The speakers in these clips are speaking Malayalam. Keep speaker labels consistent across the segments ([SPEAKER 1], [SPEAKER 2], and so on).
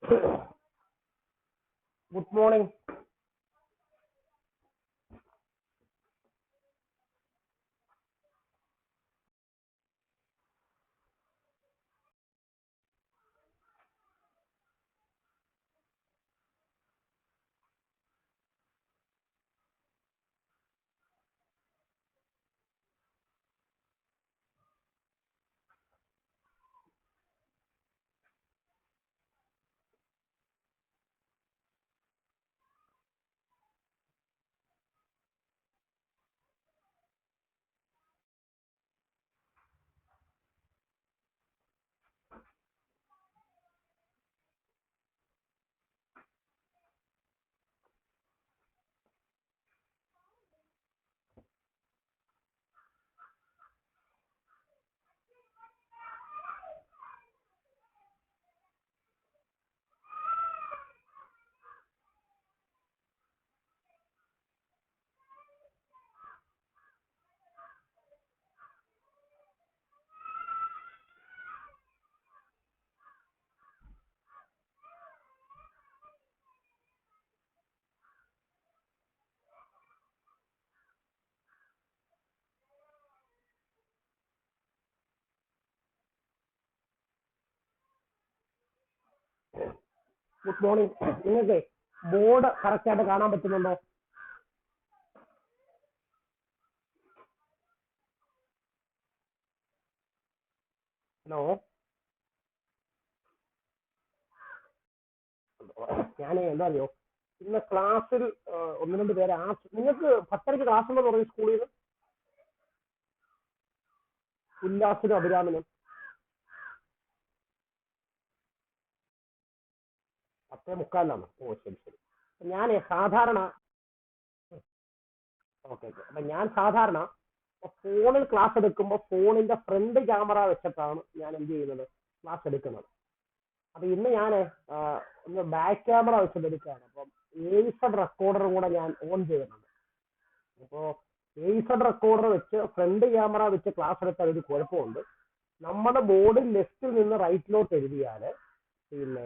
[SPEAKER 1] Good morning. Good morning. നിങ്ങൾക്ക് ബോർഡ് കറക്റ്റ് ആയിട്ട് കാണാൻ പറ്റുന്നുണ്ടോ? ഹലോ, ഞാൻ എന്താ അറിയോ, ഇന്ന് ക്ലാസ്സിൽ ഒന്ന് രണ്ട് പേര് നിങ്ങൾക്ക് 10:30 ക്ലാസ് ഉണ്ടെന്ന് പറയും സ്കൂളിൽ നിന്ന്. ഉല്ലാസിനും അഭിരാമിനും 10:45. ഓ ശരി ശരി. ഞാൻ സാധാരണ ഓക്കെ ഓക്കെ. അപ്പൊ ഞാൻ സാധാരണ ഫോണിൽ ക്ലാസ് എടുക്കുമ്പോൾ ഫോണിന്റെ ഫ്രണ്ട് ക്യാമറ വെച്ചിട്ടാണ് ഞാൻ എന്ത് ചെയ്യുന്നത്, ക്ലാസ് എടുക്കുന്നത്. അപ്പൊ ഇന്ന് ഞാൻ ഒന്ന് ബാക്ക് ക്യാമറ വെച്ചിട്ട് എടുക്കുകയാണ്. അപ്പം എയ്സഡ് റെക്കോർഡറും കൂടെ ഞാൻ ഓൺ ചെയ്യുന്നുണ്ട്. അപ്പോൾ എയ്സഡ് റെക്കോർഡർ വെച്ച് ഫ്രണ്ട് ക്യാമറ വെച്ച് ക്ലാസ് എടുത്താൽ ഒരു കുഴപ്പമുണ്ട്. നമ്മുടെ ബോർഡിൽ ലെഫ്റ്റിൽ നിന്ന് റൈറ്റിലോട്ട് എഴുതിയാൽ പിന്നെ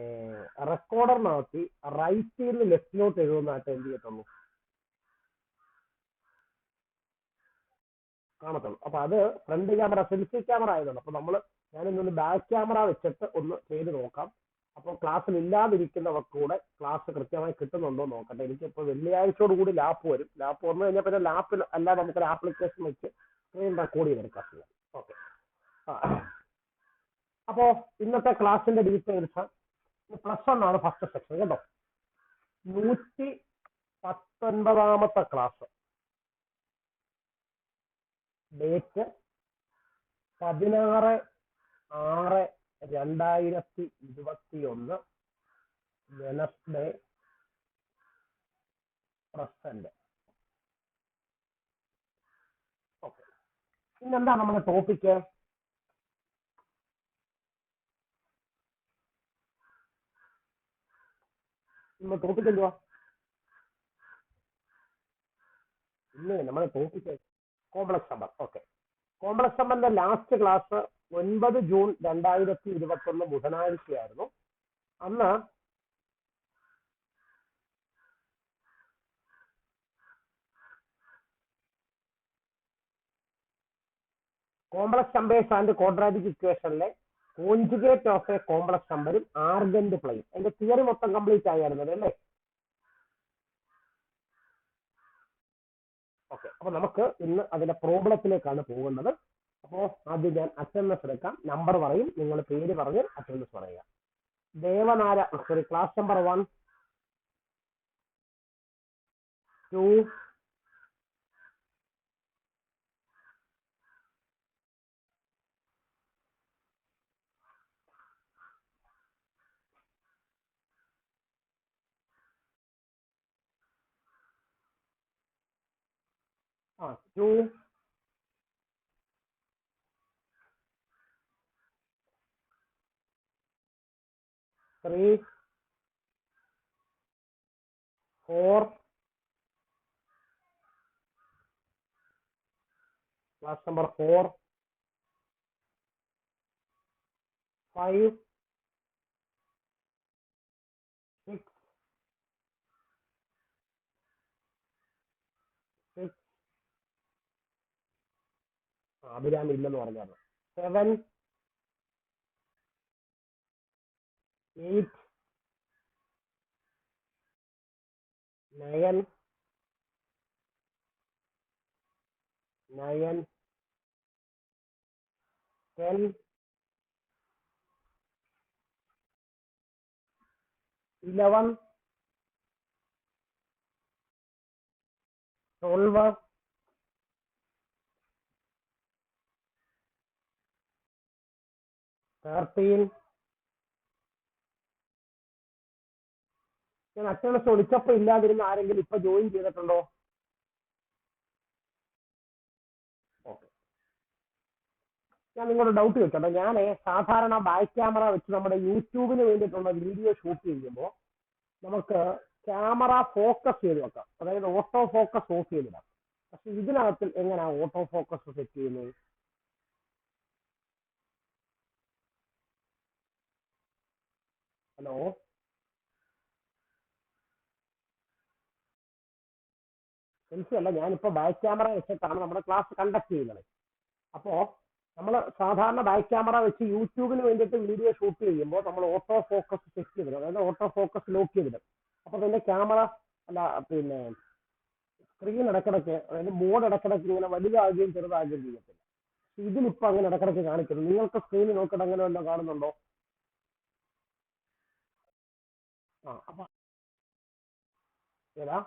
[SPEAKER 1] റെക്കോർഡറിനകത്ത് റൈറ്റിൽ നിന്ന് ലെഫ്റ്റിലോട്ട് എഴുതുന്നതായിട്ട് എന്ത് ചെയ്യത്തുള്ളൂ, കാണത്തുള്ളൂ. അപ്പൊ അത് ഫ്രണ്ട് ക്യാമറ സെൽഫി ക്യാമറ ആയതുകൊണ്ട് അപ്പൊ ഞാനിന്നൊന്ന് ബാക്ക് ക്യാമറ വെച്ചിട്ട് ഒന്ന് ചെയ്ത് നോക്കാം. അപ്പോൾ ക്ലാസ്സിൽ ഇല്ലാതിരിക്കുന്നവർക്ക് കൂടെ ക്ലാസ് കൃത്യമായി കിട്ടുന്നുണ്ടോ നോക്കട്ടെ. എനിക്കിപ്പോൾ വെള്ളിയാഴ്ചയോട് കൂടി ലാപ്പ് വരും. ലാപ്പ് വന്നു കഴിഞ്ഞാൽ പിന്നെ ലാപ്പിൽ അല്ലാതെ നമുക്കൊരു ആപ്ലിക്കേഷൻ വെച്ച് സ്ക്രീൻ റെക്കോർഡ് ചെയ്തെടുക്കാം. ഓക്കെ. അപ്പോ ഇന്നത്തെ ക്ലാസ്സിന്റെ ഡീറ്റെയിൽസ് +1 ആണ് ഫസ്റ്റ് സെക്ഷൻ കേട്ടോ. 119 class. Date 16/6/2021. Wednesday. Present. Okay. ഇന്നെന്താ നമ്മുടെ ടോപ്പിക്ക്? ഇന്ന് ടോപ്പിക് എന്തുവാ? ഇന്ന് നമ്മുടെ topic complex number. Okay. Complex നമ്പറിന്റെ ലാസ്റ്റ് ക്ലാസ് 9 ജൂൺ 2021 ബുധനാഴ്ചയായിരുന്നു. അന്ന് കോംപ്ലക്സ് നമ്പേഴ്സ് ആൻഡ് ക്വാഡ്രാറ്റിക് ഇക്വേഷനിലെ കോൺജുഗേറ്റ് ഓഫ് എ കോംപ്ലക്സ് നമ്പറും ആർഗന്റ് പ്ലെയിൻ, അതിന്റെ തിയറി മൊത്തം കംപ്ലീറ്റ് ആയിരുന്നത് അല്ലേ? ഓക്കെ. അപ്പൊ നമുക്ക് ഇന്ന് അതിന്റെ പ്രോബ്ലത്തിലേക്കാണ് പോകുന്നത്. അപ്പോ ആദ്യം ഞാൻ അറ്റൻഡൻസ് എടുക്കാം, നമ്പർ പറയും, നിങ്ങൾ പേര് പറഞ്ഞ് അറ്റൻഡൻസ് പറയുക. Devanara, sorry, class number 1, 2, 2, 3, 4, class number 4, 5, Abhirami ഇല്ലെന്ന് പറഞ്ഞായിരുന്നു. 7, 8, 9, 10, 11, 12, 13. ഞാൻ അറ്റൻഡൻസ് വിളിച്ചപ്പോ ഇല്ലാതിരുന്ന ആരെങ്കിലും ഇപ്പൊ ജോയിൻ ചെയ്തിട്ടുണ്ടോ? ഓക്കെ, ഞാൻ നിങ്ങളുടെ ഡൗട്ട് വെക്കട്ടെ. ഞാൻ സാധാരണ ബാക്ക് ക്യാമറ വെച്ച് നമ്മുടെ യൂട്യൂബിന് വേണ്ടിയിട്ടുള്ള വീഡിയോ ഷൂട്ട് ചെയ്യുമ്പോൾ നമുക്ക് ക്യാമറ ഫോക്കസ് ചെയ്ത് വെക്കാം, അതായത് ഓട്ടോ ഫോക്കസ് ഓഫ് ചെയ്തിടാം. പക്ഷെ ഇതിനകത്തിൽ എങ്ങനെയാ ഓട്ടോ ഫോക്കസ് സെറ്റ് ചെയ്യുന്നത്? ഹലോ, സെൽഫി അല്ല, ഞാനിപ്പോ ബാക്ക് ക്യാമറ വെച്ചിട്ടാണ് നമ്മുടെ ക്ലാസ് കണ്ടക്ട് ചെയ്യുന്നത്. അപ്പോ നമ്മൾ സാധാരണ ബാക്ക് ക്യാമറ വെച്ച് യൂട്യൂബിന് വേണ്ടിയിട്ട് വീഡിയോ ഷൂട്ട് ചെയ്യുമ്പോൾ നമ്മൾ ഓട്ടോ ഫോക്കസ് സെറ്റ് ചെയ്തിടും, അതായത് ഓട്ടോ ഫോക്കസ് ലോക്ക് ചെയ്തിടും. അപ്പൊ പിന്നെ ക്യാമറ അല്ല, പിന്നെ സ്ക്രീൻ ഇടക്കിടക്ക്, അതായത് ബോർഡ് ഇടക്കിടക്ക് ഇങ്ങനെ വലുതാകുകയും ചെറുതാകുകയും ചെയ്യത്തില്ല. ഇതിലിപ്പോ അങ്ങനെ ഇടക്കിടക്ക് കാണിക്കുന്നു. നിങ്ങൾക്ക് സ്ക്രീനിൽ നോക്കിയിട്ട് അങ്ങനെ വല്ലതും കാണുന്നുണ്ടോ? അപ്പൊ ഏതാ?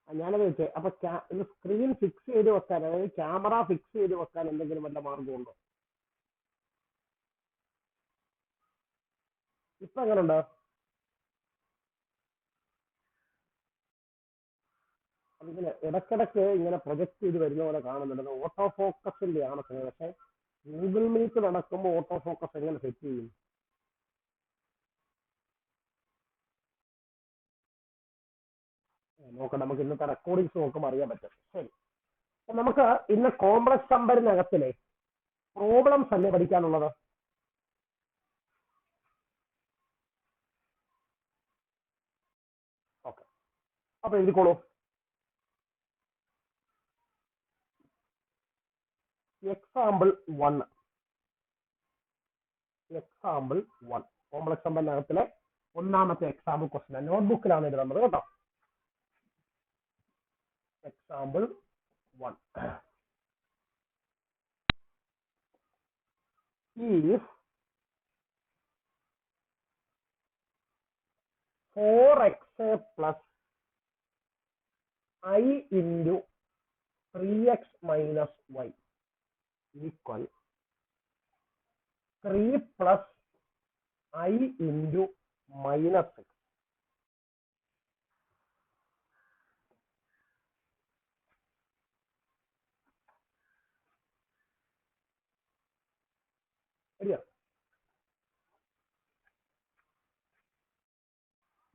[SPEAKER 1] ഞാനത് വെച്ചേ. അപ്പൊ ഇത് സ്ക്രീൻ ഫിക്സ് ചെയ്ത് വെക്കാൻ, അതായത് ക്യാമറ ഫിക്സ് ചെയ്ത് വെക്കാൻ എന്തെങ്കിലും വല്ല മാർഗമുണ്ടോ? ഇപ്പൊ എങ്ങനെയുണ്ട്? അതിങ്ങനെ ഇടക്കിടക്ക് ഇങ്ങനെ പ്രൊജക്ട് ചെയ്ത് വരുന്ന പോലെ കാണുന്നുണ്ട്. ഓട്ടോ ഫോക്കസിന്റെ ആണ്. പക്ഷെ ഗൂഗിൾ മീറ്റ് നടക്കുമ്പോൾ ഓട്ടോ ഫോക്കസ് എങ്ങനെ സെറ്റ് ചെയ്യും? നോക്കാം, നമുക്ക് ഇന്നത്തെ റെക്കോർഡിങ്സ് നോക്കുമ്പോൾ അറിയാൻ പറ്റും. ശരി, നമുക്ക് ഇന്ന് കോംപ്ലക്സ് നമ്പറിനകത്തിലെ പ്രോബ്ലംസ് അല്ലേ പഠിക്കാനുള്ളത്? ഓക്കെ, അപ്പൊ എഴുതിക്കോളൂ. എക്സാമ്പിൾ 1. എക്സാമ്പിൾ 1 കോംപ്ലക്സ് നമ്പറിനകത്തിലെ ഒന്നാമത്തെ എക്സാമ്പിൾ ക്വസ്റ്റ്യൻ. നോട്ട്ബുക്കിലാണ് എഴുതുന്നത് കേട്ടോ. Example 1. If 4x plus I into 3x minus y equal 3 plus I into minus 6.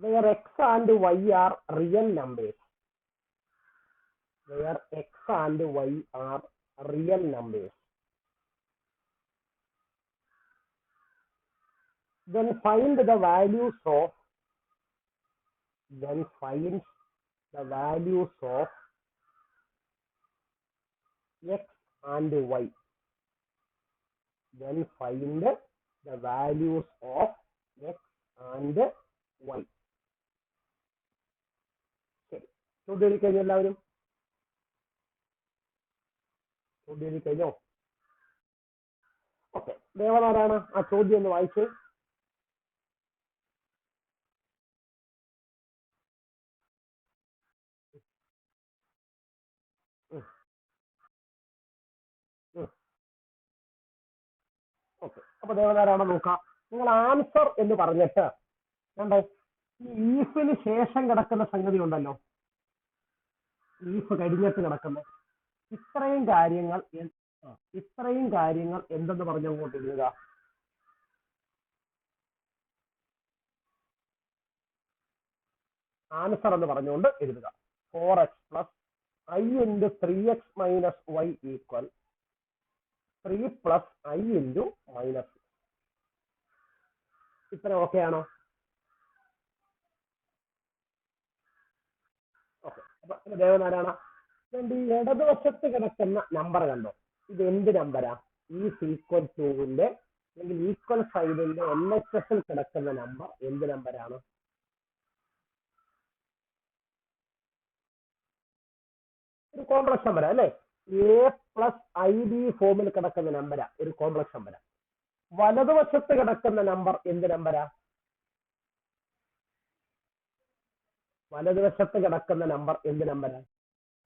[SPEAKER 1] Where x and y are real numbers. Where x and y are real numbers. Then find the values of x and y. Then find the values of x and y. ശരി, ചോദ്യം എഴുതി കഴിഞ്ഞോ എല്ലാവരും? ചോദ്യം എഴുതി കഴിഞ്ഞോ? ഓക്കെ, ദേവനാരാണ് ആ ചോദ്യം ഒന്ന് വായിച്ചേ. ഓക്കെ, അപ്പൊ ദേവനാരാണ് നോക്കാം. നിങ്ങൾ ആൻസർ എന്ന് പറഞ്ഞിട്ട് കണ്ടേ, ഈ ഈഫിന് ശേഷം കിടക്കുന്ന സംഗതി ഉണ്ടല്ലോ, ഈഫ് കഴിഞ്ഞിട്ട് കിടക്കുന്ന ഇത്രയും കാര്യങ്ങൾ എന്തെന്ന് പറഞ്ഞു അങ്ങോട്ട് എഴുതുക. ആൻസർ എന്ന് പറഞ്ഞുകൊണ്ട് എഴുതുക. 4x plus I into 3x minus y equal 3 plus I into minus 6. ഇത്ര ഓക്കെ ആണോ? ദേവനാരായണ, ഈ ഇടതുവശത്ത് കിടക്കുന്ന നമ്പർ കണ്ടോ, ഇത് എന്ത് നമ്പരാ? ഈ ഈക്വൽ ടുവിന്റെ അല്ലെങ്കിൽ ഈക്വൽ സൈഡിന്റെ LHSൽ കിടക്കുന്ന നമ്പർ എന്ത് നമ്പരാണ്? ഒരു കോംപ്ലക്സ് നമ്പരാ അല്ലെ? A+IB ഫോമിൽ കിടക്കുന്ന നമ്പരാ, ഒരു കോംപ്ലക്സ് നമ്പരാ. വലതുവശത്ത് കിടക്കുന്ന നമ്പർ എന്ത് നമ്പരാ? വലതുവശത്ത് കിടക്കുന്ന നമ്പർ എന്ത് നമ്പരാ?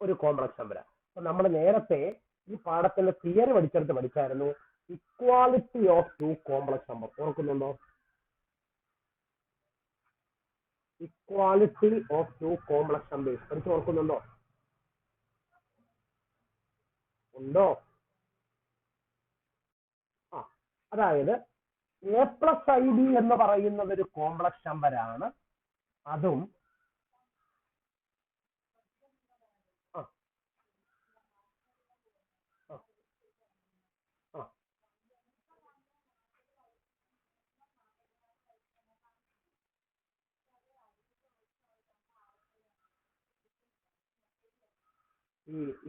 [SPEAKER 1] ഒരു കോംപ്ലക്സ് നമ്പരാ. അപ്പൊ നമ്മൾ നേരത്തെ ഈ പാഠത്തിന്റെ തിയറി പഠിച്ചായിരുന്നു, equality of two complex number. ഓർക്കുന്നുണ്ടോ? Equality of two complex numbers പഠിച്ച് ഓർക്കുന്നുണ്ടോ? ഉണ്ടോ? ആ, അതായത് A+IB എന്ന് പറയുന്നത് ഒരു കോംപ്ലക്സ് നമ്പറാണ്. അതും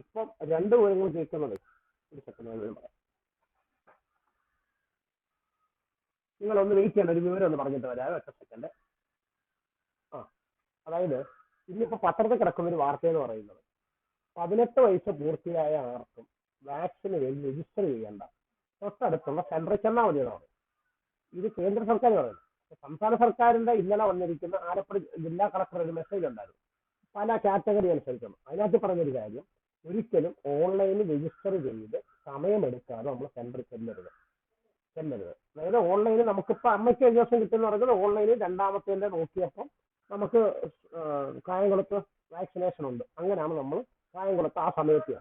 [SPEAKER 1] ഇപ്പം രണ്ടു വിവരങ്ങൾ കേൾക്കുന്നത്. ഒരു സെക്കൻഡ് പറയാം, നിങ്ങളൊന്ന് വെയിറ്റ് ചെയ്യണം, ഒരു വിവരം ഒന്ന് പറഞ്ഞിട്ട് വരാം. ഒറ്റ സെക്കൻഡ്. അതായത് ഇന്നിപ്പോ പത്രത്തിൽ കിടക്കുന്ന ഒരു വാർത്ത എന്ന് പറയുന്നത്, 18 വയസ്സ് പൂർത്തിയായ ആർക്കും വാക്സിന് വേണ്ടി രജിസ്റ്റർ ചെയ്യേണ്ട, തൊട്ടടുത്തുള്ള സെന്ററിൽ ചെന്നാൽ മതിയെന്നാണ്. ഇത് കേന്ദ്ര സർക്കാർ പറയുന്നത്. സംസ്ഥാന സർക്കാരിന്റെ ഇന്നലെ വന്നിരിക്കുന്ന ആലപ്പുഴ ജില്ലാ കളക്ടർ ഒരു മെസ്സേജ് ഉണ്ടായിരുന്നു, പല കാറ്റഗറി അനുസരിച്ചാണ്. അതിനകത്ത് പറഞ്ഞൊരു കാര്യം, ഒരിക്കലും ഓൺലൈനിൽ രജിസ്റ്റർ ചെയ്ത് സമയമെടുക്കാതെ നമ്മൾ സെന്ററിൽ ചെല്ലരുത്. അതായത് ഓൺലൈനിൽ നമുക്കിപ്പോൾ അമ്മയ്ക്ക് 7 ദിവസം കിട്ടുമെന്ന് പറയുന്നത് ഓൺലൈനിൽ രണ്ടാമത്തെ നോക്കിയപ്പോൾ നമുക്ക് കായംകുളത്ത് വാക്സിനേഷൻ ഉണ്ട്. അങ്ങനെയാണ് നമ്മൾ കായംകുളത്ത് ആ സമയത്ത്,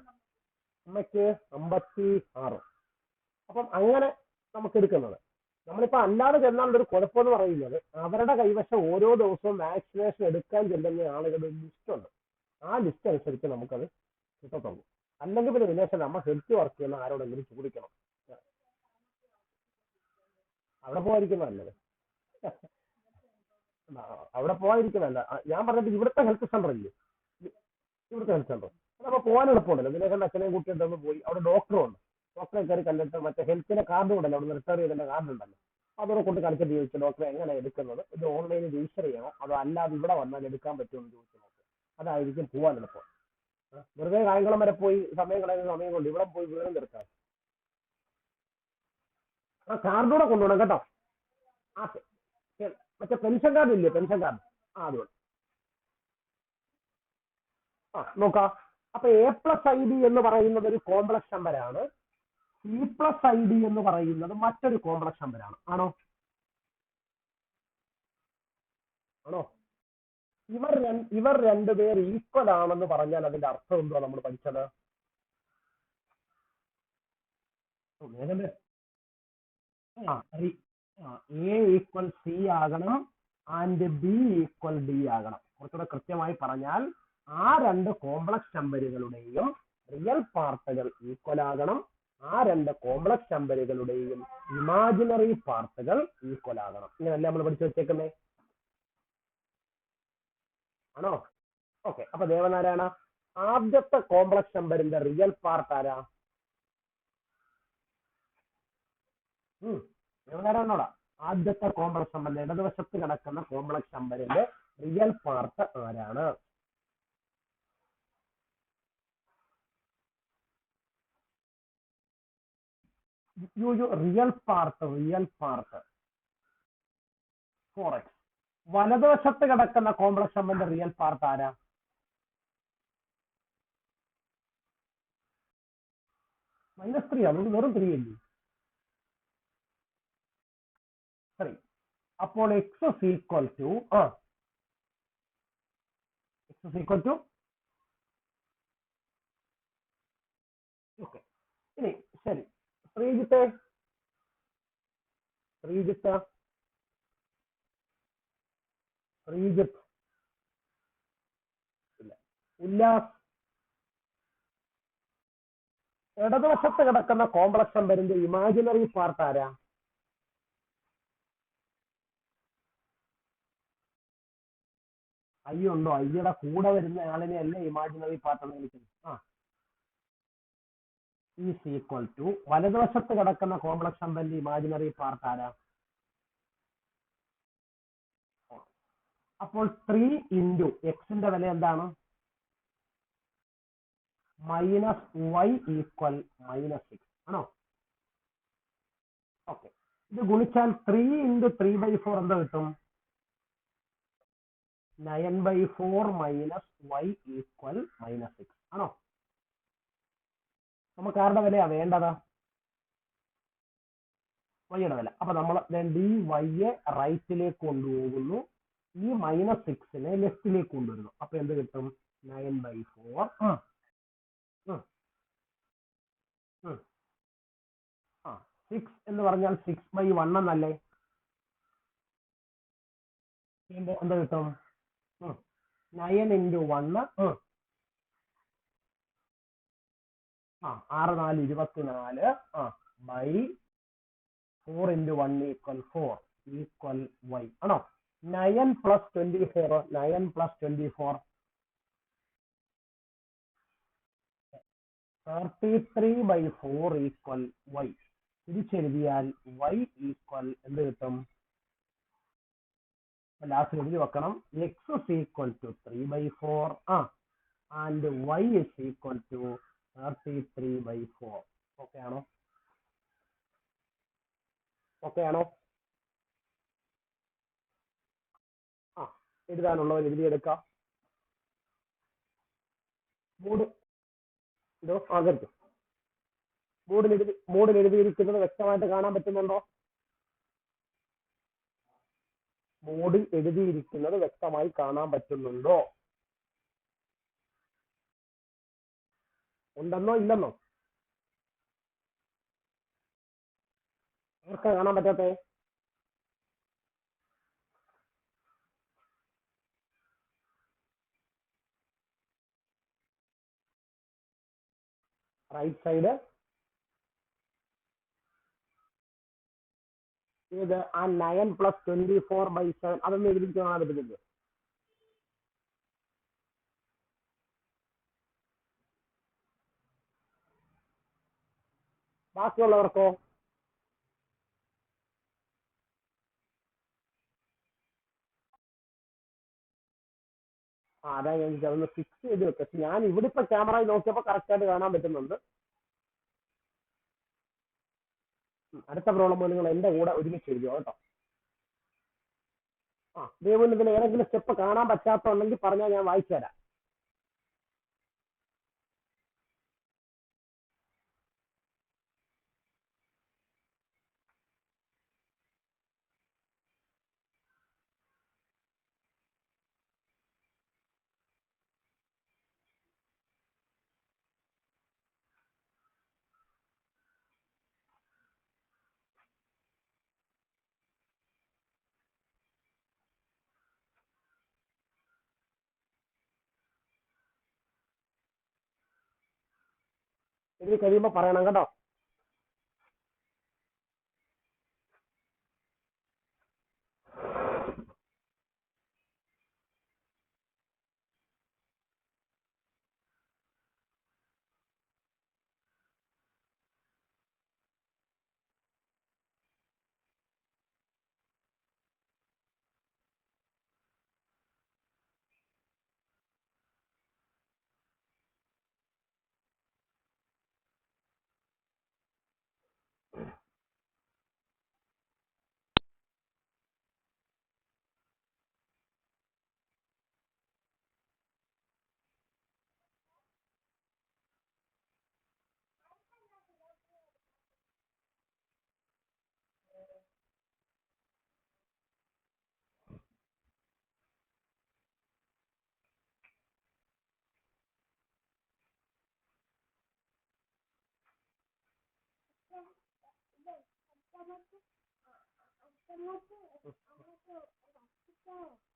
[SPEAKER 1] അമ്മയ്ക്ക് 56. അപ്പം അങ്ങനെ നമുക്ക് എടുക്കുന്നത്. നമ്മളിപ്പോൾ അല്ലാതെ ചെന്നാൽ ഒരു കുഴപ്പമെന്ന് പറയുന്നത്, അവരുടെ കൈവശം ഓരോ ദിവസവും വാക്സിനേഷൻ എടുക്കാൻ ചെല്ലുന്ന ആളുകളുടെ ലിസ്റ്റ് ഉണ്ട്. ആ ലിസ്റ്റ് അനുസരിച്ച് നമുക്കത് കിട്ടത്തുള്ളൂ. അല്ലെങ്കിൽ പിന്നെ വിനേശം നമ്മൾ ഹെൽത്ത് വർക്ക് ചെയ്യുന്ന ആരോടെങ്കിലും ചോദിക്കണം. അവിടെ പോയിരിക്കുന്നതല്ലേ, അവിടെ പോയിരിക്കുന്നതല്ല ഞാൻ പറഞ്ഞിട്ട്. ഇവിടുത്തെ ഹെൽത്ത് സെന്റർ ഇല്ലേ, ഇവിടുത്തെ ഹെൽത്ത് സെന്റർ അപ്പൊ പോകാൻ എളുപ്പമുണ്ടല്ലോ. ഇതിനേക്കാൾ അച്ഛനെയും കുട്ടിയൊക്കെ പോയി അവിടെ ഡോക്ടറും ഉണ്ട്. ഡോക്ടറെ കയറി കണ്ടിട്ട് മറ്റേ ഹെൽത്തിന്റെ കാർഡ് ഉണ്ടല്ലോ, അവിടെ റിട്ടയർ ചെയ്തതിന്റെ കാർഡ് ഉണ്ടല്ലോ, അതോടെ കൊണ്ട് കളിച്ചിട്ട് ചോദിച്ചു, ഡോക്ടറെ എങ്ങനെ എടുക്കുന്നത്, ഇത് ഓൺലൈനിൽ രജിസ്റ്റർ ചെയ്യണോ അതോ അല്ലാതെ ഇവിടെ വന്നാൽ എടുക്കാൻ പറ്റുമെന്ന് ചോദിച്ചു നോക്കും. അതായിരിക്കും പോവാൻ എളുപ്പം. വെറുതെ കായംകുളം വരെ പോയി സമയം കളയുന്ന സമയം കൊണ്ട് ഇവിടെ പോയി വീണ്ടും തീർക്കാം. ആ കാർഡൂടെ കൊണ്ടുപോകണം കേട്ടോ. ആ മറ്റേ പെൻഷൻ കാർഡ് ഇല്ലേ, പെൻഷൻ കാർഡ്, അതുകൊണ്ട് നോക്കാം. അപ്പൊ A+IB എന്ന് പറയുന്നത് ഒരു കോംപ്ലക്സ് നമ്പറാണ്. C+ID എന്ന് പറയുന്നത് മറ്റൊരു കോംപ്ലക്സ് നമ്പറാണ്. ആണോ? ഇവർ രണ്ടുപേർ ഈക്വൽ ആണെന്ന് പറഞ്ഞാൽ അതിന്റെ അർത്ഥം എന്തോ നമ്മൾ പഠിച്ചത്? A=C ആകണം ആൻഡ് B=D ആകണം. കുറച്ചുകൂടെ കൃത്യമായി പറഞ്ഞാൽ ആ രണ്ട് കോംപ്ലക്സ് നമ്പറുകളുടെയും റിയൽ പാർട്ടുകൾ ഈക്വൽ ആകണം, ആ രണ്ട് കോംപ്ലക്സ് നമ്പറുകളുടെയും ഇമാജിനറി പാർട്ടുകൾ ഈക്വൽ ആകണം. ഇങ്ങനെയല്ലേ നമ്മൾ പഠിച്ചു വെച്ചേക്കുന്നേ? ആണോ? ഓക്കെ. അപ്പൊ ദേവനാരായണ, ആദ്യത്തെ കോംപ്ലക്സ് നമ്പറിന്റെ റിയൽ പാർട്ട് ആരാ? ദേവനാരായണോടാ, ആദ്യത്തെ കോംപ്ലക്സ് നമ്പറിന്റെ ഇടതുവശത്ത് കിടക്കുന്ന കോംപ്ലക്സ് നമ്പറിന്റെ റിയൽ പാർട്ട് ആരാണ്? Real part 4x. വലതുവശത്ത് കിടക്കുന്ന കോംപ്ലക്സ് നമ്പറിന്റെ റിയൽ പാർട്ട് ആരാ? -3 ആണ്, വെറും 3 അല്ലേ? 3. അപ്പോൾ x is equal to okay. ഇനി ശരി, ശ്രീജിത്ത് ഇല്ല. ഉല്ലാസ്, ഇടതുവശത്ത് കിടക്കുന്ന കോംപ്ലക്സ് നമ്പറിന്റെ ഇമാജിനറി പാർട്ട് ആരാ? ഐ ഉണ്ടോ? ഐയുടെ കൂടെ വരുന്ന ആളിനെ അല്ലേ ഇമാജിനറി പാർട്ട് എന്ന് വിളിക്കുന്നത്. ആ, ഈസ് ഈക്വൽ ടു വലതുവശത്ത് കിടക്കുന്ന കോംപ്ലക്സ് നമ്പറിന്റെ ഇമാജിനറി പാർട്ട് ആരാ? അപ്പോൾ 3 ഇൻറ്റു എക്സിന്റെ വില എന്താണ്? -y ഈക്വൽ -6 ആണോ? ഓക്കെ, ഇത് ഗുണിച്ചാൽ 3 ഇൻറ്റു 3/4 എന്താ കിട്ടും? 9/4 y ഈക്വൽ -6 ആണോ? നമുക്ക് ആരുടെ വിലയാ വേണ്ടത്? വൈയുടെ വില. അപ്പൊ നമ്മൾ ഡി വൈയെ റൈറ്റിലേക്ക് കൊണ്ടുപോകുന്നു, ഈ -6നെ ലെഫ്റ്റിലേക്ക് കൊണ്ടുവരുന്നു. അപ്പൊ എന്ത് കിട്ടും? 9/4 6 എന്ന് പറഞ്ഞാൽ 6/1 എന്നല്ലേ? എന്താ കിട്ടും? 9 into 1 6 4 24 by 4 into 1 equal 4 equal y ആണോ? 9 പ്ലസ് 24 9 പ്ലസ് 24 33/4 ഈക്വൽ y. തിരിച്ചെഴുതിയാൽ y ഈക്വൽ എന്ത് കിട്ടും? ലാസ്റ്റ് എഴുതി വെക്കണം. x is equal to 3/4 and y is equal to 33/4. Okay ആണോ? ഓക്കെ ആണോ? എഴുതാനുള്ളവർ എഴുതിയെടുക്കാം. ബോർഡിൽ എഴുതിയിരിക്കുന്നത് വ്യക്തമായിട്ട് കാണാൻ പറ്റുന്നുണ്ടോ? ബോർഡിൽ എഴുതിയിരിക്കുന്നത് വ്യക്തമായി കാണാൻ പറ്റുന്നുണ്ടോ? ഉണ്ടെന്നോ ഇല്ലെന്നോ? ആർക്കാ കാണാൻ പറ്റാത്തേ? റൈറ്റ് സൈഡ് ഇത് ആ 9 പ്ലസ് 24/7 അതൊന്നും എഴുതി കാണാൻ പറ്റുന്നില്ല. ബാക്കിയുള്ളവർക്കോ? അതാ ഞാൻ അതൊന്ന് ഫിക്സ് ചെയ്ത് വെക്കാം. ഞാൻ ഇവിടെ ഇപ്പൊ ക്യാമറയിൽ നോക്കിയപ്പോൾ കറക്റ്റ് ആയിട്ട് കാണാൻ പറ്റുന്നുണ്ട്. അടുത്ത പ്രോബ്ലം പോലും നിങ്ങൾ എന്റെ കൂടെ ഒരുമിച്ച് എഴുതുക കേട്ടോ. ദൈവം ഇതിൽ ഏതെങ്കിലും സ്റ്റെപ്പ് കാണാൻ പറ്റാത്തുണ്ടെങ്കിൽ പറഞ്ഞാൽ ഞാൻ വായിച്ചു തരാം. എഴുതി കഴിയുമ്പോൾ പറയണം കേട്ടോ.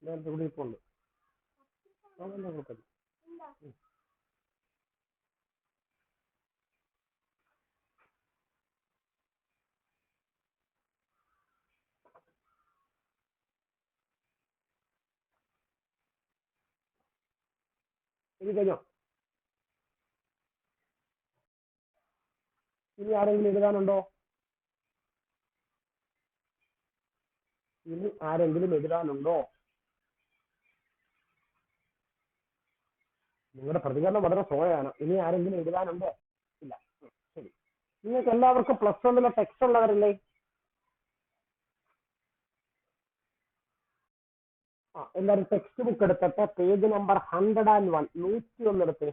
[SPEAKER 1] നേരത്തെ ഇവിടെ ഇപ്പോൾ ഉണ്ട്. ഇത് കഴിഞ്ഞോ? ഇനി ആരെങ്കിലും എഴുതാനുണ്ടോ? ഇനി ആരെങ്കിലും എഴുതാനുണ്ടോ? നിങ്ങളുടെ പ്രതികരണം വളരെ സ്ലോയാണ്. ഇനി ആരെങ്കിലും എഴുതാനുണ്ടോ? ഇല്ല. ശരി. നിങ്ങൾക്ക് എല്ലാവർക്കും +1 ടെക്സ്റ്റ് ഉള്ളവരല്ലേ? എല്ലാവരും ടെക്സ്റ്റ് ബുക്ക് എടുത്തിട്ട് പേജ് നമ്പർ 101 101 എടുത്തേ.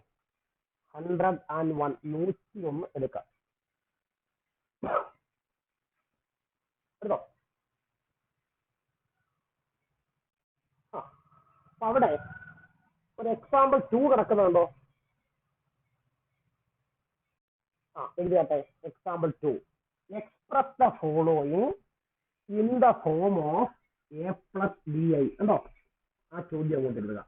[SPEAKER 1] 101 101 എടുക്കാം. എടുത്തോ? അപ്പൊ അവിടെ ഒരു എക്സാമ്പിൾ 2 കിടക്കുന്നുണ്ടോ? എഴുതിയാട്ടെ. Example 2. Express the following in the form of a+bi. ഉണ്ടോ? ആ ചോദ്യം അങ്ങോട്ട് എഴുതുക.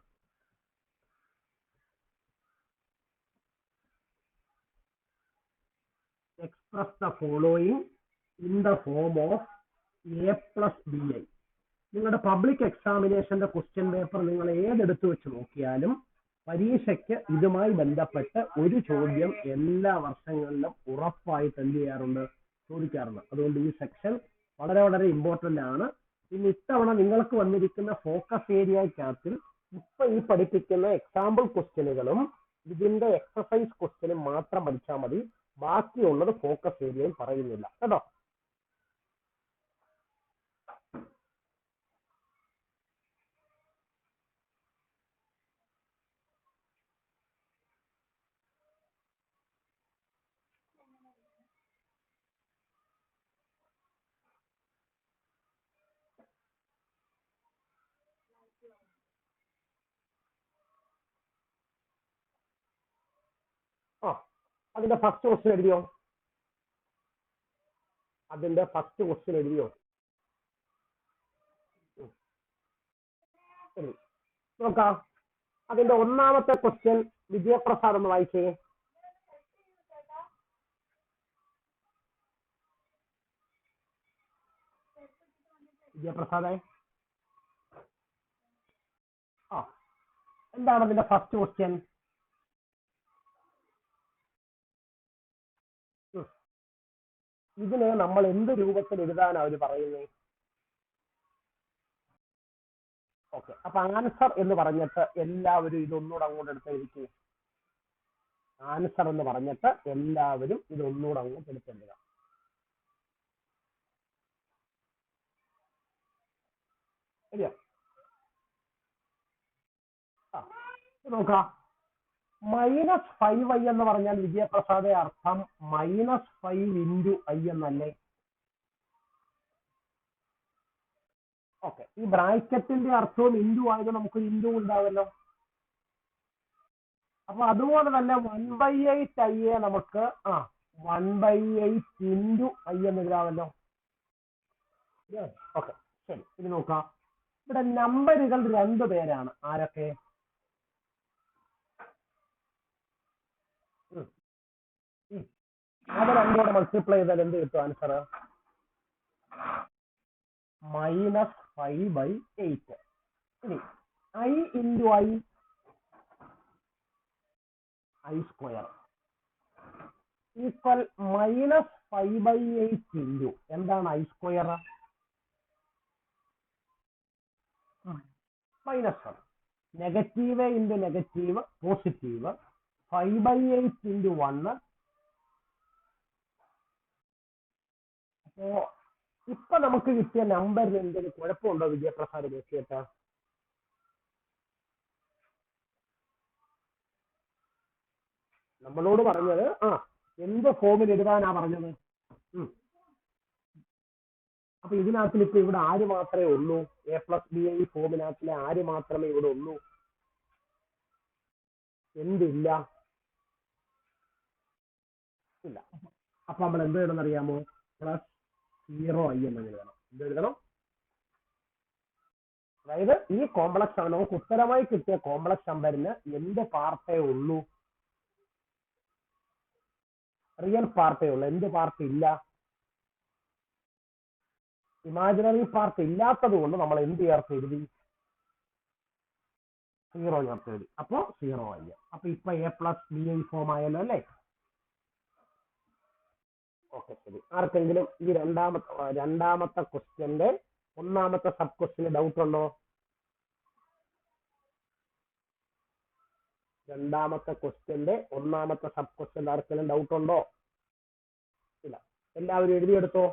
[SPEAKER 1] Express the following in the form of a+bi. നിങ്ങളുടെ പബ്ലിക് എക്സാമിനേഷന്റെ ക്വസ്റ്റ്യൻ പേപ്പർ നിങ്ങൾ ഏതെടുത്ത് വെച്ച് നോക്കിയാലും പരീക്ഷയ്ക്ക് ഇതുമായി ബന്ധപ്പെട്ട് ഒരു ചോദ്യം എല്ലാ വർഷങ്ങളിലും ഉറപ്പായിട്ട് എന്ത് ചെയ്യാറുണ്ട്? ചോദിക്കാറുണ്ട്. അതുകൊണ്ട് ഈ സെക്ഷൻ വളരെ വളരെ ഇമ്പോർട്ടന്റ് ആണ്. പിന്നെ ഇത്തവണ നിങ്ങൾക്ക് വന്നിരിക്കുന്ന ഫോക്കസ് ഏരിയക്കകത്തിൽ ഇപ്പൊ ഈ പഠിപ്പിക്കുന്ന എക്സാമ്പിൾ ക്വസ്റ്റ്യനുകളും ഇതിന്റെ എക്സസൈസ് ക്വസ്റ്റ്യനും മാത്രം പഠിച്ചാൽ മതി. ബാക്കിയുള്ളത് ഫോക്കസ് ഏരിയയിൽ പറയുന്നില്ല കേട്ടോ. അതിന്റെ ഫസ്റ്റ് ക്വസ്റ്റ്യൻ എഴുതിയോ? അതിന്റെ ഫസ്റ്റ് ക്വസ്റ്റ്യൻ എഴുതിയോ? ശരി, നോക്കാം. അതിന്റെ ഒന്നാമത്തെ ക്വസ്റ്റ്യൻ വിജയപ്രസാദ് ഒന്ന് വായിച്ചേ. വിജയപ്രസാദേ, എന്താണ് അതിന്റെ ഫസ്റ്റ് ക്വസ്റ്റ്യൻ? ഇതിന് നമ്മൾ എന്ത് രൂപത്തിൽ എഴുതാനാണ് അവർ പറയുന്നത്? ഓക്കെ, അപ്പൊ ആൻസർ എന്ന് പറഞ്ഞിട്ട് എല്ലാവരും ഇതൊന്നുകൂടെ അങ്ങോട്ട് എടുത്തെഴുതിക്കുക. ആൻസർ എന്ന് പറഞ്ഞിട്ട് എല്ലാവരും ഇതൊന്നുകൂടെ അങ്ങോട്ട് എടുത്തെഴുതുക. ശരിയോ? നോക്കാം. -5i എന്ന് പറഞ്ഞാൽ വിജയപ്രസാദെ അർത്ഥം -5 × i എന്നല്ലേ? ഓക്കെ, ഈ ബ്രാക്കറ്റിന്റെ അർത്ഥവും ഇൻഡു ആയത് നമുക്ക് ഇൻഡു ഉണ്ടാവല്ലോ. അപ്പൊ അതുപോലെ തന്നെ 1/8i നമുക്ക് 1/8 × i എന്ന് എഴുതാമല്ലോ. ഓക്കെ, ശരി. ഇനി നോക്കാം. ഇവിടെ നമ്പറുകൾ 2 പേരാണ്. ആരൊക്കെ? അത് 2 മൾട്ടിപ്ലൈ ചെയ്താൽ എന്ത് കിട്ടും ആൻസർ? -5/8. ഇനി i × i² ഈക്വൽ -5/8 × എന്താണ് i²? -1. Negative × negative positive. 5/8 × 1. അപ്പോ ഇപ്പൊ നമുക്ക് കിട്ടിയ നമ്പറിന് എന്തെങ്കിലും കുഴപ്പമുണ്ടോ വിജയപ്രസാദ് നോക്കിയിട്ട്? നമ്മളോട് പറഞ്ഞത് എന്ത് ഫോമിൽ എഴുതാനാ പറഞ്ഞത്? അപ്പൊ ഇതിനകത്തിൽ ഇപ്പൊ ഇവിടെ ആര് മാത്രമേ ഉള്ളൂ? a+bi ഫോമിനകത്തിലെ ആര് മാത്രമേ ഇവിടെ ഉള്ളൂ? എന്തില്ല? ഇല്ല. അപ്പൊ നമ്മൾ എന്ത് എഴുതണം അറിയാമോ? +0i എന്ന് എഴുതണം. എന്ത് എഴുതണം? അതായത് ഈ കോംപ്ലക്സ് ആണ് നമുക്ക് ഉത്തരമായി കിട്ടിയ കോംപ്ലക്സ് നമ്പറിന് എന്ത് പാർട്ടേ ഉള്ളൂ? റിയൽ പാർട്ടേ ഉള്ളൂ. എന്ത് പാർട്ട് ഇല്ല? ഇമാജിനറി പാർട്ട് ഇല്ലാത്തത് കൊണ്ട് നമ്മൾ എന്ത് ചേർത്ത് എഴുതി? 0 ചേർത്ത് എഴുതി, അപ്പോ 0 ആയി. അപ്പൊ ഇപ്പൊ A plus B I form ആയല്ലോ അല്ലേ? ഓക്കെ, ശരി. ആർക്കെങ്കിലും ഈ രണ്ടാമത്തെ ക്വസ്റ്റ്യന്റെ ഒന്നാമത്തെ സബ് ക്വസ്റ്റ്യന് ഡൗട്ട് ഉണ്ടോ? രണ്ടാമത്തെ ക്വസ്റ്റ്യന്റെ ഒന്നാമത്തെ സബ് ക്വസ്റ്റ്യൻ ആർക്കെങ്കിലും ഡൗട്ട് ഉണ്ടോ? ഇല്ല. എല്ലാവരും എഴുതിയെടുത്തോ?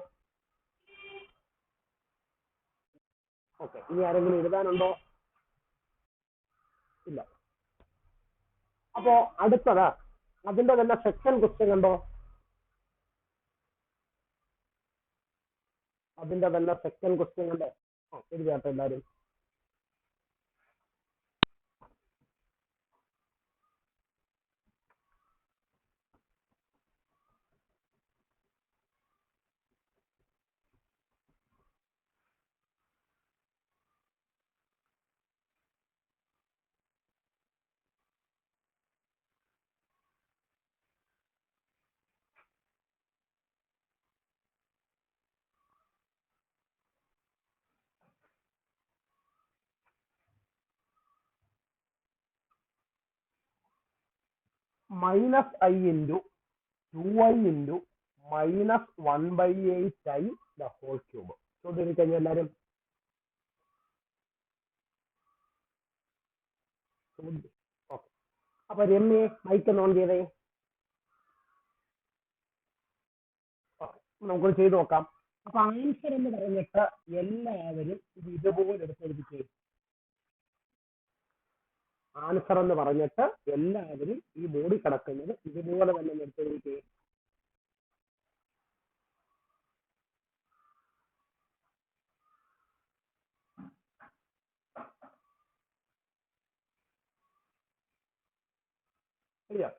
[SPEAKER 1] ഓക്കെ, ഇനി ആരെങ്കിലും എഴുതാനുണ്ടോ? ഇല്ല. അപ്പോ അടുത്തത് അതിന്റെ തന്നെ സെക്കൻഡ് ക്വസ്റ്റ്യൻ കണ്ടോ? അതിന്റെ തന്നെ സെക്കൻഡ് ക്വസ്റ്റ്യൻ കണ്ടോ? എഴുതിയാട്ടെ എല്ലാവരും. Minus i into 2i into minus 1/8i the whole cube. ചോദ്യം കഴിഞ്ഞ എല്ലാവരും? ഓക്കെ, അപ്പൊ രമ്യ മൈക്ക് ഓൺ ചെയ്തേ. നമുക്ക് ചെയ്ത് നോക്കാം. അപ്പൊ ആൻസർ എന്ന് പറഞ്ഞിട്ട് എല്ലാവരും ഇത് ഇതുപോലെ എടുത്തെഴുതിക്കേ. ആൻസർ എന്ന് പറഞ്ഞിട്ട് എല്ലാവരും ഈ ബോഡി കിടക്കുന്നത് ഇതുപോലെ തന്നെ എടുത്തെഴുതിക്കേ. ശരിയാ?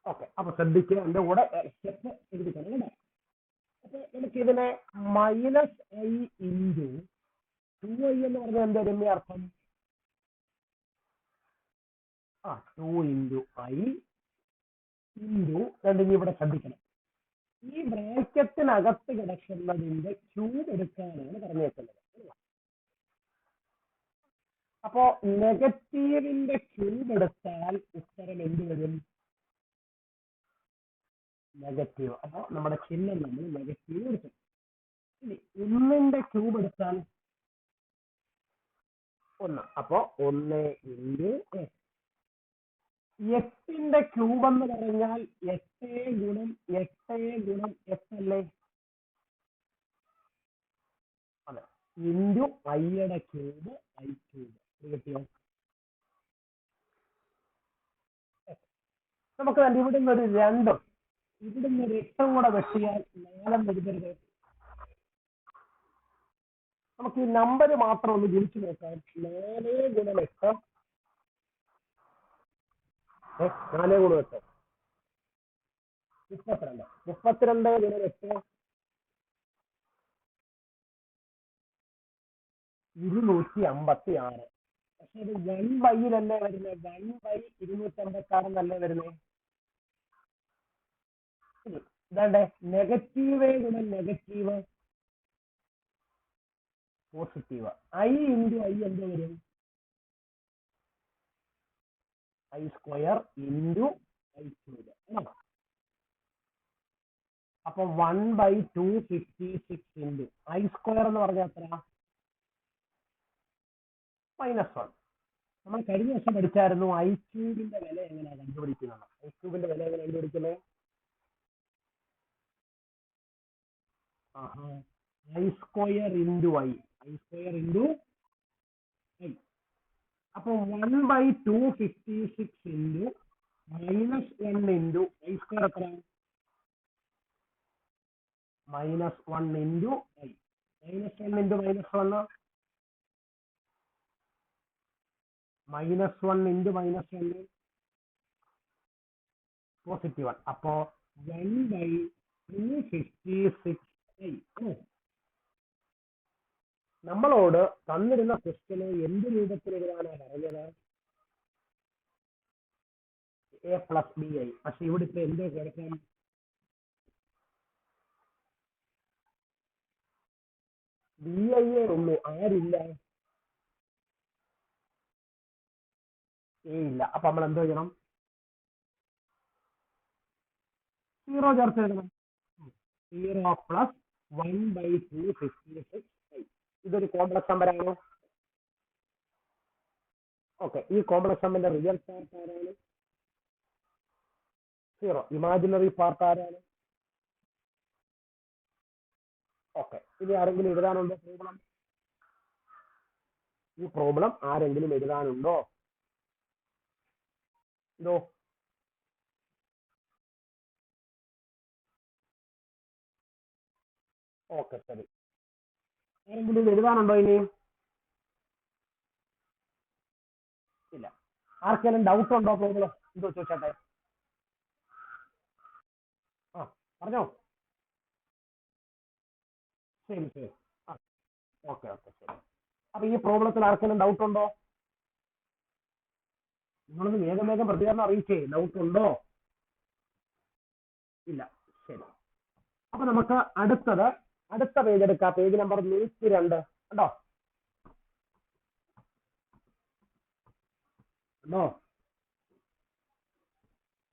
[SPEAKER 1] ഓക്കെ, അപ്പൊ ശ്രദ്ധിക്കുക, എന്റെ കൂടെ സ്റ്റെപ്പ് എഴുതിക്കണം കേട്ടോ. അപ്പൊ നമുക്ക് ഇതിനെ മൈനസ് ഐ ഇൻറ്റു 2i എന്ന് പറഞ്ഞാൽ എന്താ രമ്യ അർത്ഥം? 2 ഇൻറ്റു ഐ ഇൻറ്റു രണ്ടിന് ഇവിടെ ശ്രദ്ധിക്കണം. ഈ ബ്രാക്കറ്റിനകത്ത് കിടക്കുന്നതിന്റെ ക്യൂബ് എടുക്കാനാണ് പറഞ്ഞേക്കുന്നത്. അപ്പോ നെഗറ്റീവിന്റെ ക്യൂബ് എടുത്താൽ ഉത്തരം എന്ത് വരും? നെഗറ്റീവ്. അപ്പൊ നമ്മുടെ ചിഹ്നം നമ്മൾ നെഗറ്റീവ് എടുത്തു. ഇനി 1ന്റെ ക്യൂബ് എടുത്താൽ 1. അപ്പോ 1 ഇൻറ്റു 8ന്റെ ക്യൂബ് എന്ന് പറഞ്ഞാൽ 8 ഗുണം 8 അല്ലേ? അതെ, ഇൻറ്റു ഐയുടെ ക്യൂബ് ഐ ക്യൂബ്. കിട്ടിയോ? നമുക്ക് തന്നെ ഇവിടുന്ന് ഒരു 2, ഇവിടുന്ന് ഒരു 8 കൂടെ വെട്ടിയാൽ 4 എഴുതരുത്. നമുക്ക് ഈ നമ്പർ മാത്രം ഒന്ന് ഗുണിച്ചു നോക്കാം. 4 ഗുണം 8 4 ഗുണം 8 32. 32 ഗുണം 8 256. പക്ഷെ അത് 1/ലല്ലേ വരുന്നത്? 1/256 എന്നല്ലേ വരുന്നത്? ഇതാണ്ടേ നെഗറ്റീവ് ഗുണം negative positive. I into I എന്ത് വരും? I square into I cube. അപ്പൊ 1/256 ഇൻറ്റു ഐ സ്ക്വയർ എന്ന് പറഞ്ഞാൽ എത്ര? -1. നമ്മൾ കഴിഞ്ഞ ദിവസം പഠിച്ചായിരുന്നു ഐ ക്യൂബിന്റെ വില എങ്ങനെയാണ് കണ്ടുപിടിക്കുന്നത്. ഐ ക്യൂബിന്റെ വില എങ്ങനെ കണ്ടുപിടിക്കുന്നത്? I square into I. I square into I. അപ്പൊ 1/256 ഇൻറ്റു -1 ഇൻറ്റു ഐ സ്ക്വയർ എത്ര? -1 into I. -1 into -1 -1 into -1 positive 1. അപ്പോ 1/256 ഐ. നമ്മളോട് തന്നിരുന്ന ക്വസ്റ്റ്യന് എന്ത് രൂപത്തിൽ എഴുതാനാണ് പറഞ്ഞത്? A plus B I. പക്ഷെ ഇവിടെ ഇപ്പൊ എന്തോ കിടക്കാൻ? ബി ഐ ഉള്ളൂ, ആരില്ല. എ ഇല്ല. അപ്പൊ നമ്മൾ എന്തോ ചെയ്യണം? 0 ചേർത്ത് എഴുതണം. 0 പ്ലസ് 1/256. ഇതൊരു കോംപ്ലക്സ് നമ്പർ ആണോ? ഓക്കെ. ഈ കോംപ്ലക്സ് നമ്പറിന്റെ റിയൽ പാർട്ട് ആരാണ്? 0. ഇമാജിനറി പാർട്ട് ആരാണ്? ഓക്കെ. ഇനി ആരെങ്കിലും എഴുതാനുണ്ടോ പ്രോബ്ലം? ഈ പ്രോബ്ലം ആരെങ്കിലും എഴുതാനുണ്ടോ? ഇതോ ഓക്കെ ശരി. ആരെങ്കിലും എഴുതാനുണ്ടോ ഇനിയും? ഇല്ല. ആർക്കെങ്കിലും ഡൗട്ട് ഉണ്ടോ പ്രോബ്ലം? എന്തോ ചോദിച്ചോട്ടെ. ആ പറഞ്ഞോ. ശരി ശരി. ആ ഓക്കെ ഓക്കെ ശരി. അപ്പൊ ഈ പ്രോബ്ലത്തിൽ ആർക്കെങ്കിലും ഡൗട്ട് ഉണ്ടോ? നിങ്ങളൊന്ന് വേഗം വേഗം പ്രതികരണം അറിയിച്ചേ. ഡൗട്ട് ഉണ്ടോ? ഇല്ല. ശരി. അപ്പൊ നമുക്ക് അടുത്ത പേജ് എടുക്കാം. പേജ് നമ്പർ 102 കണ്ടോ? കണ്ടോ?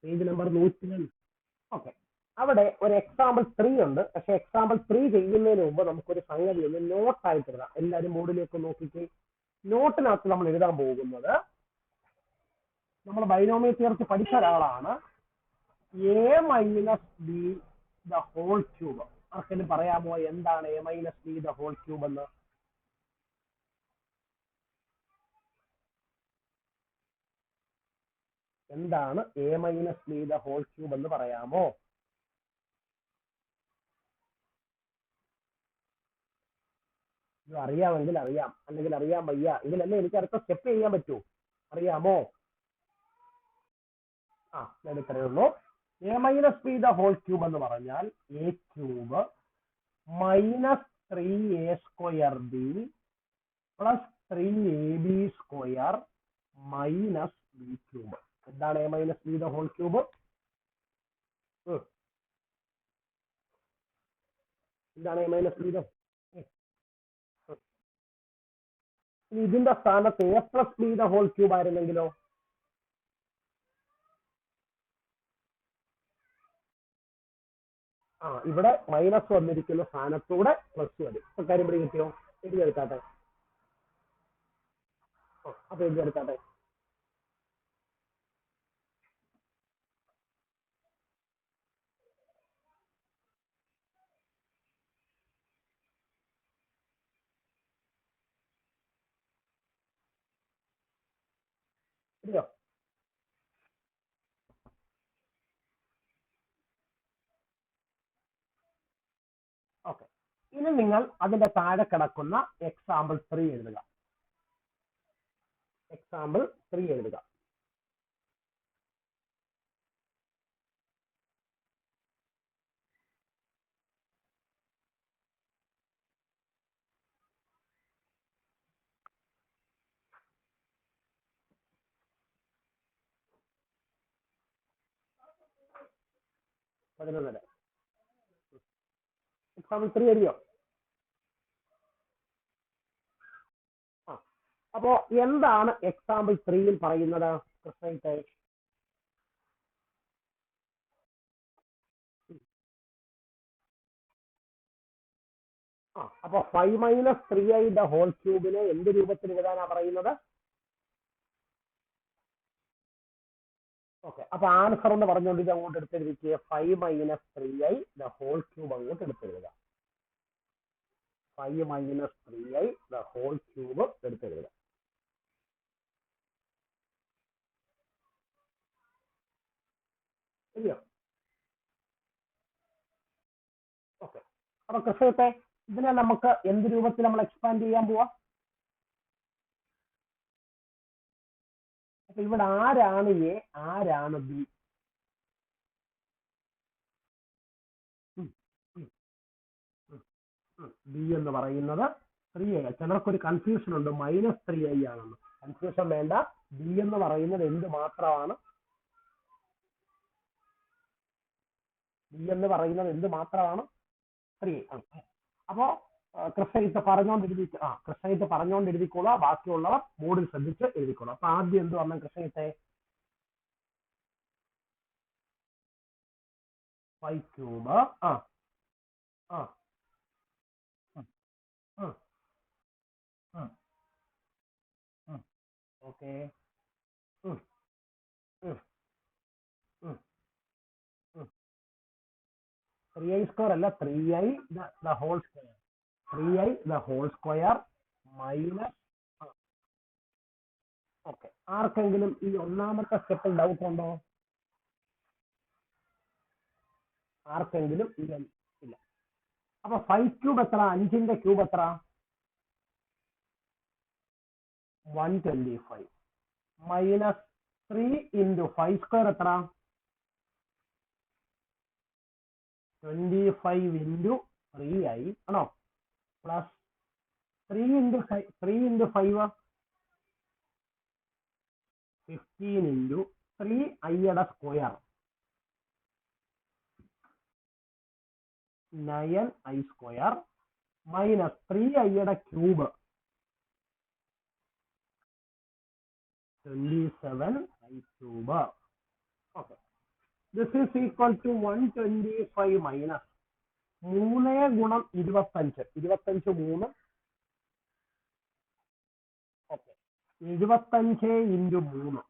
[SPEAKER 1] Page number 102. ഓക്കെ. അവിടെ ഒരു എക്സാമ്പിൾ 3 ഉണ്ട്. പക്ഷെ എക്സാമ്പിൾ 3 ചെയ്യുന്നതിന് മുമ്പ് നമുക്കൊരു സംഗതി ഒന്ന് നോട്ടായിട്ട് എഴുതാം. എല്ലാവരും ബോർഡിലേക്ക് നോക്കിയിട്ട് നോട്ടിനകത്ത് നമ്മൾ എഴുതാൻ പോകുന്നത്, നമ്മൾ ബൈനോമിയൽ തിയറി പഠിച്ച ഒരാളാണ്. A minus b the whole cube. ആർക്കെങ്കിലും പറയാമോ എന്താണ് a minus b the whole cube എന്ന്? എന്താണ് a minus b the whole cube എന്ന് പറയാമോ? ഇത് അറിയാമെങ്കിൽ അറിയാം, അല്ലെങ്കിൽ അറിയാൻ വയ്യ എങ്കിലല്ലേ എനിക്ക് അടുത്ത സ്റ്റെപ്പ് ചെയ്യാൻ പറ്റൂ. അറിയാമോ? ആ ഞാൻ ഇത്രയേ ഉള്ളൂ. A minus b the whole cube എന്ന് പറഞ്ഞാൽ a cube minus 3a²b plus 3ab² minus b cube. എന്താണ് a minus b the whole cube? എന്താണ് എ മൈനസ് ബി ദ? ഇതിന്റെ സ്ഥാനത്ത് a plus b the whole cube ആയിരുന്നെങ്കിലോ? ആ ഇവിടെ മൈനസ് വന്നിരിക്കുന്ന സ്ഥാനത്തൂടെ പ്ലസ് വരും. ഇപ്പൊ കാര്യം പിടി കിട്ടിയോ? എഴുതിയെടുത്താട്ടെ. അപ്പൊ എഴുതിയെടുത്താട്ടെ. ശരിയോ? ഓക്കെ. ഇനി നിങ്ങൾ അതിന്റെ താഴെ കിടക്കുന്ന എക്സാമ്പിൾ 3 എഴുതുക. എക്സാമ്പിൾ 3 എഴുതുക. എക്സാമ്പിൾ 3 എഴുതിയോ? ആ അപ്പോ എന്താണ് എക്സാമ്പിൾ 3യിൽ പറയുന്നത്? കൃഷ്ണയ്ക്ക് അപ്പൊ 5 മൈനസ് 3i ദ ഹോൾ ക്യൂബിനെ എന്ത് രൂപത്തിൽ എഴുതാനാ പറയുന്നത്? ഓക്കെ. അപ്പൊ ആൻസർ എന്ന് പറഞ്ഞുകൊണ്ട് ഇത് അങ്ങോട്ട് എടുത്തെഴുതിക്കുക. 5 minus 3i the whole cube അങ്ങോട്ട് എടുത്തെഴുതുക. 5 minus 3i the whole cube എടുത്തെഴുതുക. ശരിയോ? ഓക്കെ. അപ്പൊ കൃഷ്ണത്തെ ഇതിനെ നമുക്ക് എന്ത് രൂപത്തിൽ നമ്മൾ എക്സ്പാൻഡ് ചെയ്യാൻ പോവാ? അപ്പൊ ഇവിടെ ആരാണ് എ, ആരാണ് ബി? ബി എന്ന് പറയുന്നത് 3i. ചിലർക്കൊരു കൺഫ്യൂഷൻ ഉണ്ട്, മൈനസ് 3i ആണെന്ന്. കൺഫ്യൂഷൻ വേണ്ട. ബി എന്ന് പറയുന്നത് എന്ത് മാത്രമാണ്? ബി എന്ന് പറയുന്നത് എന്ത് മാത്രമാണ്? 3i. അപ്പോ കൃഷ്ണയിട്ട് പറഞ്ഞുകൊണ്ട് ബാക്കിയുള്ളവർ ബോർഡിൽ ശ്രദ്ധിച്ച് എഴുതിക്കോളാം. അപ്പൊ ആദ്യം എന്ത് വന്നു കൃഷ്ണയിട്ടെ 5 ക്യൂബ് ആ ആ ഓക്കെ 3i² അല്ല 3i the whole square 3i the whole square minus. Okay, ആർക്കെങ്കിലും ഈ ഒന്നാമത്തെ സ്റ്റെപ്പിൽ ഡൗട്ട് ഉണ്ടോ? ആർക്കെങ്കിലും ഇല്ല. അപ്പൊ 5 ക്യൂബ് എത്ര? 5ന്റെ ക്യൂബ് എത്ര? 125 മൈനസ് 3 ഇൻറ്റു 5² എത്ര? 25 ഇൻറ്റു 3i ആണോ? Plus 3 into 5 15 into 3i square 9i square minus 3i cube 27i cube. Okay, this is equal to 125 minus 3 ഗുണം 25 3. ഓക്കെ, 75 ഇൻറ്റു 3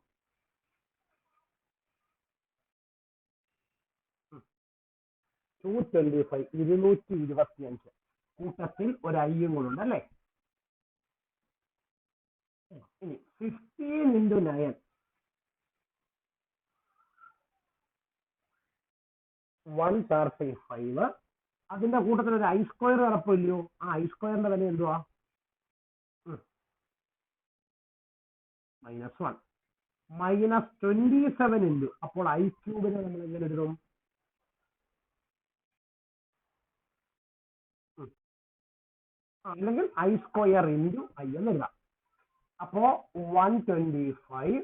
[SPEAKER 1] 225 225 കൂട്ടത്തിൽ ഒരു ഐയും കൂടെ ഉണ്ട് അല്ലേ? ഇനി 15 ഇൻറ്റു 9 135. അതിന്റെ കൂട്ടത്തിൽ ഒരു i² കിടപ്പില്ലയോ? ആ i²ന്റെ വില എന്തുവാ? -1 മൈനസ് 27 ഇൻറ്റു, അപ്പോൾ i ക്യൂബിനെ നമ്മൾ എങ്ങനെ എഴുതും? അല്ലെങ്കിൽ i² ഇൻറ്റു i എന്ന് എഴുതാം. അപ്പോ 125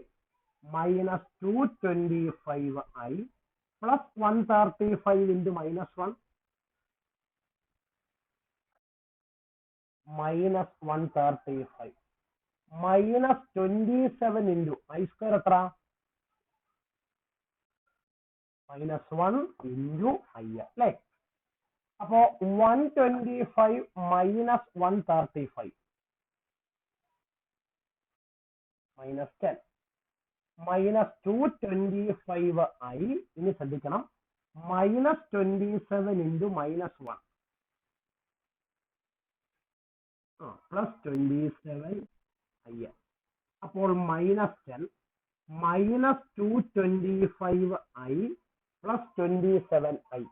[SPEAKER 1] minus 225i plus 135 into -1 minus 135 minus 27 into i² എത്ര? -1 ഇൻറ്റു i അല്ലേ? അപ്പോ 125 മൈനസ് 135 മൈനസ് 10 മൈനസ് 225i. ഇനി ശ്രദ്ധിക്കണം, മൈനസ് 27 ഇൻറ്റു -1 പ്ലസ് 27i. അപ്പോൾ -10 minus 225i plus 27i.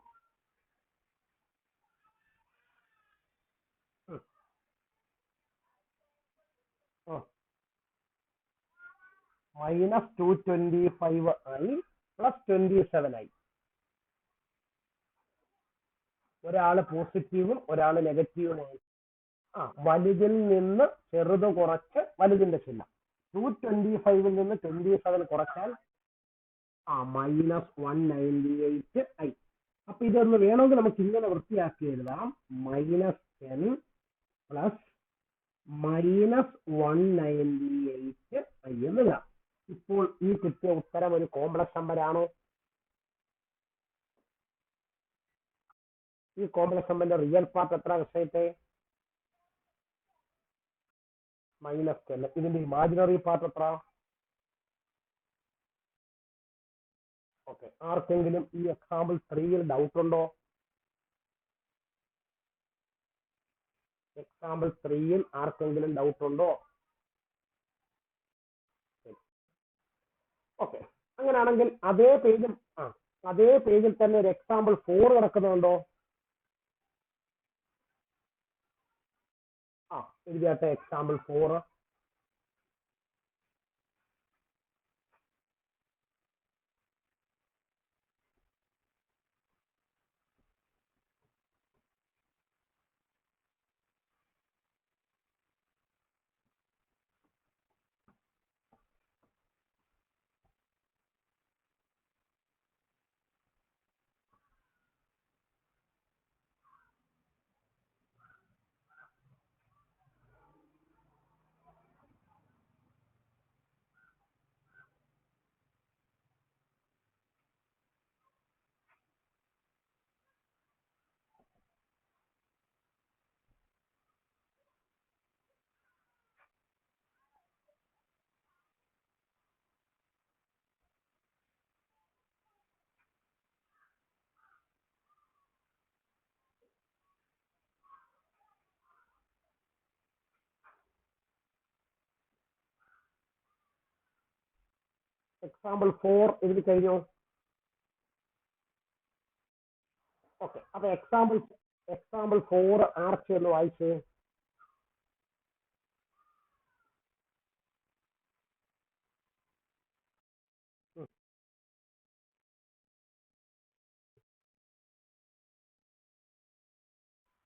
[SPEAKER 1] Minus 225i plus 27i. ഒരാള് പോസിറ്റീവും ഒരാള് നെഗറ്റീവും. വലുതിൽ നിന്ന് ചെറുത് കുറച്ച് വലുതിന്റെ ചിഹ്നം. 225 നിന്ന് 27 കുറച്ചാൽ -198i. അപ്പൊ ഇതൊന്ന് വേണമെങ്കിൽ നമുക്ക് ഇങ്ങനെ വൃത്തിയാക്കി എഴുതാം. -10 പ്ലസ് -198i എന്ന് എഴുതാം. ഇപ്പോൾ ഈ കിട്ടിയ ഉത്തരം ഒരു കോംപ്ലക്സ് നമ്പർ ആണോ? ഈ കോംപ്ലക്സ് നമ്പറിന്റെ റിയൽ പാർട്ട് എത്ര കൃത്യത്തെ? -10. ഇതിന്റെ ഇമാജിനറി പാർട്ട് എത്ര? ഓക്കെ, ആർക്കെങ്കിലും ഈ എക്സാമ്പിൾ 3യിൽ ഡൗട്ട് ഉണ്ടോ? എക്സാമ്പിൾ 3യിൽ ആർക്കെങ്കിലും ഡൗട്ട് ഉണ്ടോ? ഓക്കെ, അങ്ങനെയാണെങ്കിൽ അതേ പേജിൽ തന്നെ ഒരു എക്സാമ്പിൾ 4 കിടക്കുന്നുണ്ടോ? എഴുതിയാട്ടെ എക്സാമ്പിൾ 4. എക്സാമ്പിൾ 4 എഴുതി കഴിഞ്ഞോ? ഓക്കെ, അപ്പൊ എക്സാമ്പിൾ 4 ആർച്ച് എന്ന് വായിച്ചേ.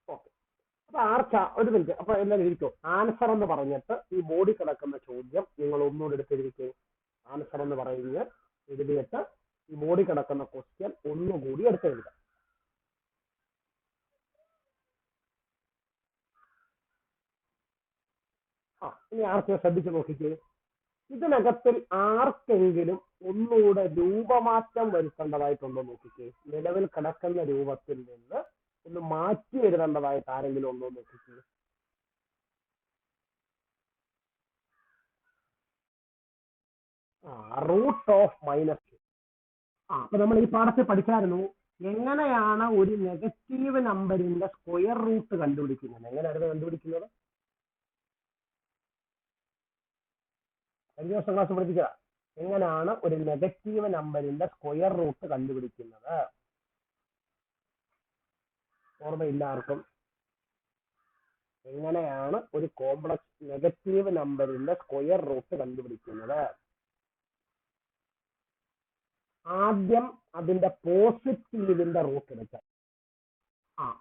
[SPEAKER 1] ഓക്കെ, അപ്പൊ ആർച്ച ഒരു മിനിറ്റ്, അപ്പൊ എല്ലാവരും ഇരിക്കോ. ആൻസർ എന്ന് പറഞ്ഞിട്ട് ഈ ബോഡി കിടക്കുന്ന ചോദ്യം നിങ്ങൾ ഒന്നുകൂടെ എടുത്തിരിക്കേ. ആൻസർ എന്ന് പറയുന്നത് എഴുതിയിട്ട് ഈ ബോഡി കിടക്കുന്ന ക്വസ്റ്റ്യൻ ഒന്നുകൂടി എടുത്തെഴുതുക. ഇനി ആർക്കെ ശ്രദ്ധിച്ചു നോക്കിക്കേ. ഇതിനകത്തിൽ ആർക്കെങ്കിലും ഒന്നുകൂടെ രൂപമാറ്റം വരുത്തേണ്ടതായിട്ടുണ്ടോ നോക്കിക്കേ. നിലവിൽ കിടക്കുന്ന രൂപത്തിൽ നിന്ന് ഒന്ന് മാറ്റി എഴുതേണ്ടതായിട്ട് ആരെങ്കിലും ഉണ്ടോ നോക്കിക്കേ. Root of -2. അപ്പൊ നമ്മൾ ഈ പാഠത്തിൽ പഠിച്ചായിരുന്നു എങ്ങനെയാണ് ഒരു നെഗറ്റീവ് നമ്പറിന്റെ സ്ക്വയർ റൂട്ട് കണ്ടുപിടിക്കുന്നത്. എങ്ങനെയായിരുന്നു കണ്ടുപിടിക്കുന്നത്? കഴിഞ്ഞ ദിവസം ക്ലാസ് പഠിപ്പിക്കുക. എങ്ങനെയാണ് ഒരു നെഗറ്റീവ് നമ്പറിന്റെ സ്ക്വയർ റൂട്ട് കണ്ടുപിടിക്കുന്നത്? ഓർമ്മയില്ല ആർക്കും? എങ്ങനെയാണ് ഒരു കോംപ്ലക്സ് നെഗറ്റീവ് നമ്പറിന്റെ സ്ക്വയർ റൂട്ട് കണ്ടുപിടിക്കുന്നത്? ആദ്യം അതിന്റെ പോസിറ്റീവിന്റെ റൂട്ട് എടുക്കാം.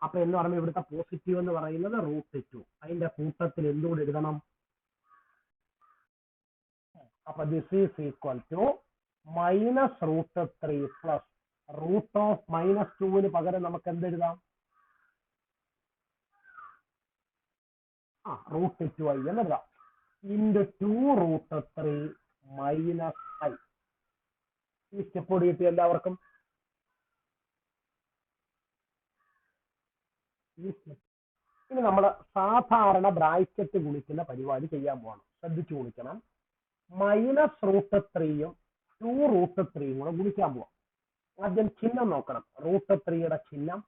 [SPEAKER 1] അപ്പൊ എന്ന് പറയുമ്പോൾ ഇവിടുത്തെ പോസിറ്റീവ് എന്ന് പറയുന്നത് √2. അതിന്റെ കൂട്ടത്തിൽ എന്തുകൂടി എഴുതണം? അപ്പൊ this is equal to -√3 plus root of -2 പകരം നമുക്ക് എന്തെഴുതാം? √2i എന്ന് എഴുതാം. Into 2√3 minus i. ഈ സ്റ്റെപ്പ് കൂടി കിട്ടി എല്ലാവർക്കും? ഇനി നമ്മൾ സാധാരണ ബ്രാക്കറ്റ് ഗുണിക്കുന്ന പരിപാടി ചെയ്യാൻ പോകണം. ശ്രദ്ധിച്ചു ഗുണിക്കണം. -√3യും 2√3യും കൂടെ ഗുണിക്കാൻ പോവാം. ആദ്യം ചിഹ്നം നോക്കണം. √3യുടെ ചിഹ്നം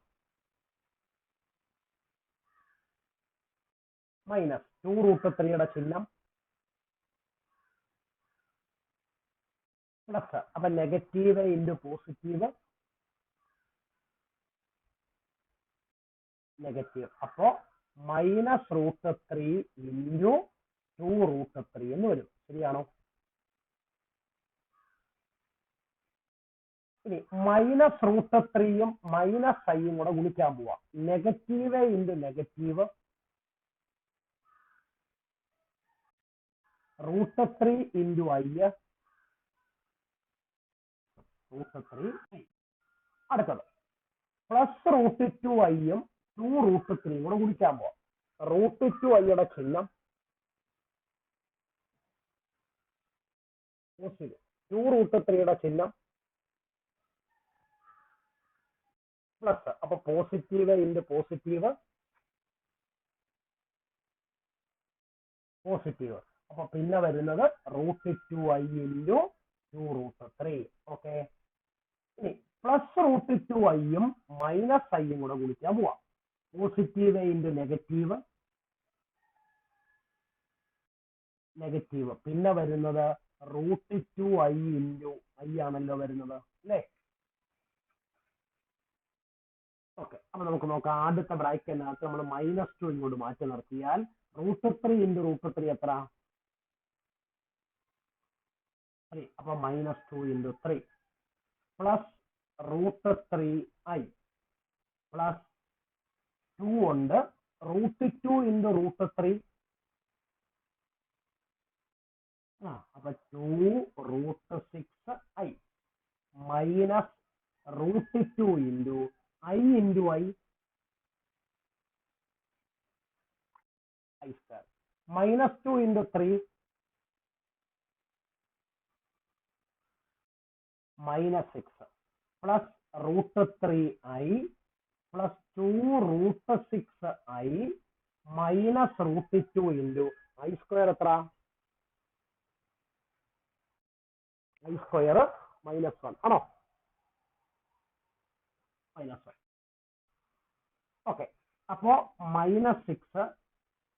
[SPEAKER 1] മൈനസ് 2√3യുടെ ചിഹ്നം പ്ലസ്. അപ്പൊ നെഗറ്റീവ് ഇൻറ്റു പോസിറ്റീവ് നെഗറ്റീവ്. അപ്പോ -√3 ഇൻറ്റു 2√3 എന്ന് വരും. ശരിയാണോ? ഇനി -√3യും -iയും കൂടെ ഗുണിക്കാൻ പോവാം. Negative into negative √3 into i √3. അടുത്തത് പ്ലസ് √2iയും 2√3യും കൂടെ ഗുണിക്കാൻ പോവാം. √2iയുടെ ചിഹ്നം 2√3യുടെ ചിഹ്നം പ്ലസ്. അപ്പൊ പോസിറ്റീവ് ഇൻറ്റു പോസിറ്റീവ് പോസിറ്റീവ്. അപ്പൊ പിന്നെ വരുന്നത് √2i ഇൻറ്റു 2√3. ഓക്കെ, ഇനി പ്ലസ് √2iയും -iയും കൂടെ ഗുണിക്കാൻ പോവാം. Positive into negative negative. പിന്നെ വരുന്നത് √2i ഇൻറ്റു i ആണല്ലോ വരുന്നത്, അല്ലേ? ഓക്കെ, അപ്പൊ നമുക്ക് നോക്കാം. ആദ്യത്തെ ബ്രാക്കറ്റിനകത്ത് നമ്മൾ -2 ഇങ്ങോട്ട് മാറ്റി നിർത്തിയാൽ √3 ഇൻറ്റു √3 എത്ര? 3. അപ്പൊ -2 ഇൻറ്റു 3 പ്ലസ് √3i പ്ലസ് 2 ഉണ്ട്. √2 ഇൻറ്റു √3 അപ്പൊ 2√6i minus √2 into i into i square -2 into 3 -6 plus √3i plus 2√6i minus √2 into i square എത്ര? i സ്ക്വയർ -1 ആണോ? -1. ഓക്കെ, അപ്പോ -6.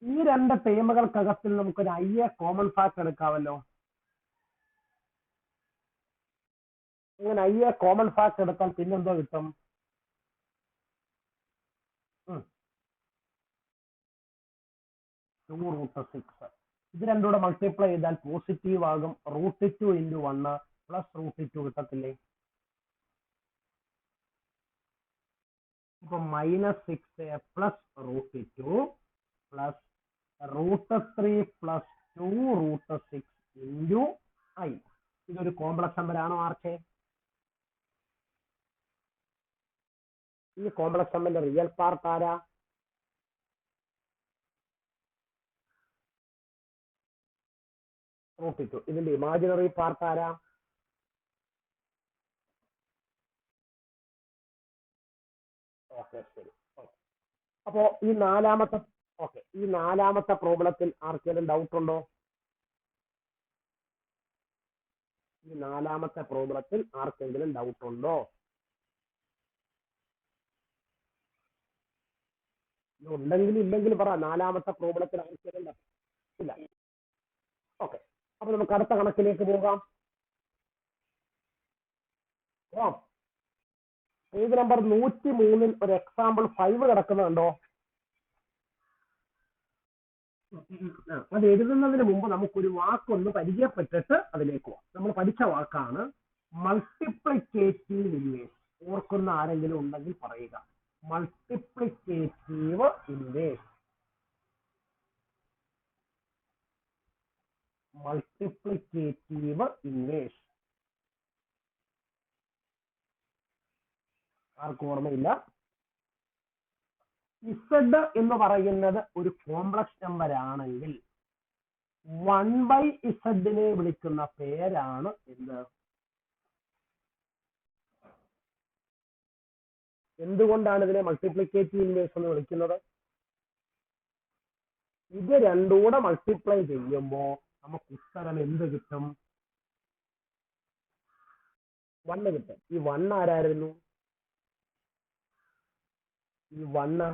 [SPEAKER 1] ഈ രണ്ട് ടേമുകൾക്കകത്തിൽ നമുക്കൊരു i കോമൺ ഫാക്ടർ എടുക്കാമല്ലോ. ഇങ്ങനെ ഐയെ കോമൺ ഫാക്ടർ എടുത്താൽ പിന്നെന്തോ കിട്ടും? 2√6. ഇത് രണ്ടും കൂടെ മൾട്ടിപ്ലൈ ചെയ്താൽ പോസിറ്റീവ് ആകും. √2 × 1 പ്ലസ് √2 കിട്ടത്തില്ലേ? ഇപ്പൊ -6 പ്ലസ് √2 പ്ലസ് √3 പ്ലസ് 2√6 × I. ഇതൊരു കോംപ്ലക്സ് നമ്പർ ആണോ ആർക്കെ? ഈ കോംപ്ലക്സ് നമ്പറിന്റെ റിയൽ പാർട്ട് ആരാ? √2. ഇതിന്റെ ഇമാജിനറി പാർട്ട് ആരാ? ഓക്കെ, ശരി. അപ്പോ ഈ നാലാമത്തെ പ്രോബ്ലത്തിൽ ആർക്കെങ്കിലും ഡൗട്ട് ഉണ്ടോ? ഈ നാലാമത്തെ പ്രോബ്ലത്തിൽ ആർക്കെങ്കിലും ഡൗട്ട് ഉണ്ടോ? ഉണ്ടെങ്കിലും ഇല്ലെങ്കിലും പറ. നാലാമത്തെ പ്രോബ്ലത്തിൽ ആർക്കെങ്കിലും ഇല്ല. ഓക്കെ, അപ്പൊ നമുക്ക് അടുത്ത കണക്കിലേക്ക് പോകാം. പേജ് നമ്പർ 103 ഒരു എക്സാമ്പിൾ 5 കിടക്കുന്നുണ്ടോ? അത് എഴുതുന്നതിന് മുമ്പ് നമുക്കൊരു വാക്കൊന്ന് പരിചയപ്പെട്ടിട്ട് അതിലേക്ക് പോവാം. നമ്മൾ പഠിച്ച വാക്കാണ് മൾട്ടിപ്ലിക്കേറ്റീവ് ഇൻവേഴ്സ്. ഓർക്കുന്ന ആരെങ്കിലും ഉണ്ടെങ്കിൽ പറയുക. Multiplicative inverse. മൾട്ടിപ്ലിക്കേറ്റീവ് ഇൻവേഴ്സ് ആർക്കും ഓർമ്മയില്ല? ഇസഡ് എന്ന് പറയുന്നത് ഒരു കോംപ്ലക്സ് നമ്പർ ആണെങ്കിൽ 1/z വിളിക്കുന്ന പേരാണ് എന്ത്? എന്തുകൊണ്ടാണ് ഇതിനെ മൾട്ടിപ്ലിക്കേറ്റീവ് ഇൻവേഴ്സ് എന്ന് വിളിക്കുന്നത്? ഇത് രണ്ടും കൂടെ മൾട്ടിപ്ലൈ ചെയ്യുമ്പോൾ നമുക്ക് ഉത്തരം എന്ത് കിട്ടും? 1 കിട്ടും. ഈ 1 ആരായിരുന്നു? ഈ 1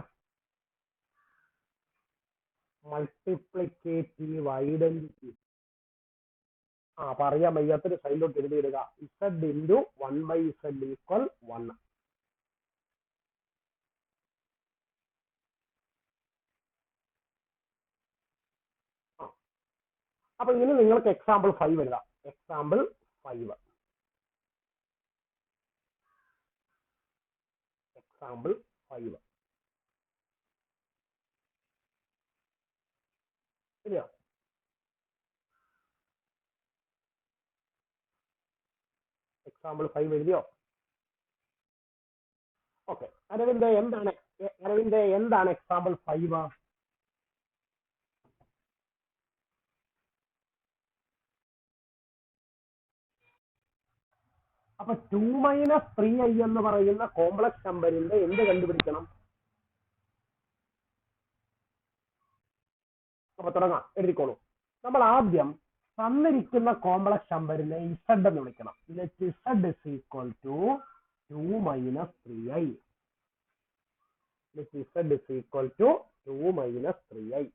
[SPEAKER 1] മൾട്ടിപ്ലിക്കേറ്റീവ് ഐഡന്റിറ്റി. പറയാൻ വയ്യാത്തൊരു സൈഡിലോട്ട് എഴുതിയിടുക. z × 1/z = 1. അപ്പൊ ഇനി നിങ്ങൾക്ക് എക്സാമ്പിൾ 5 എഴുതാം. എക്സാമ്പിൾ 5. എക്സാമ്പിൾ 5 ശരിയോ? എക്സാമ്പിൾ 5 എഴുതിയോ? ഓക്കെ. അരവിന്ദ് എന്താണ് എക്സാമ്പിൾ 5? അപ്പൊ 2 - 3i എന്ന് പറയുന്ന കോംപ്ലക്സ് നമ്പറിന്റെ എന്ത് കണ്ടുപിടിക്കണം? അപ്പൊ തുടങ്ങാം, എഴുതിക്കോളൂ. നമ്മൾ ആദ്യം തന്നിരിക്കുന്ന കോംപ്ലക്സ് നമ്പറിനെ z എന്ന് വിളിക്കണം. z = 2 - 3i. z = 2 - 3i.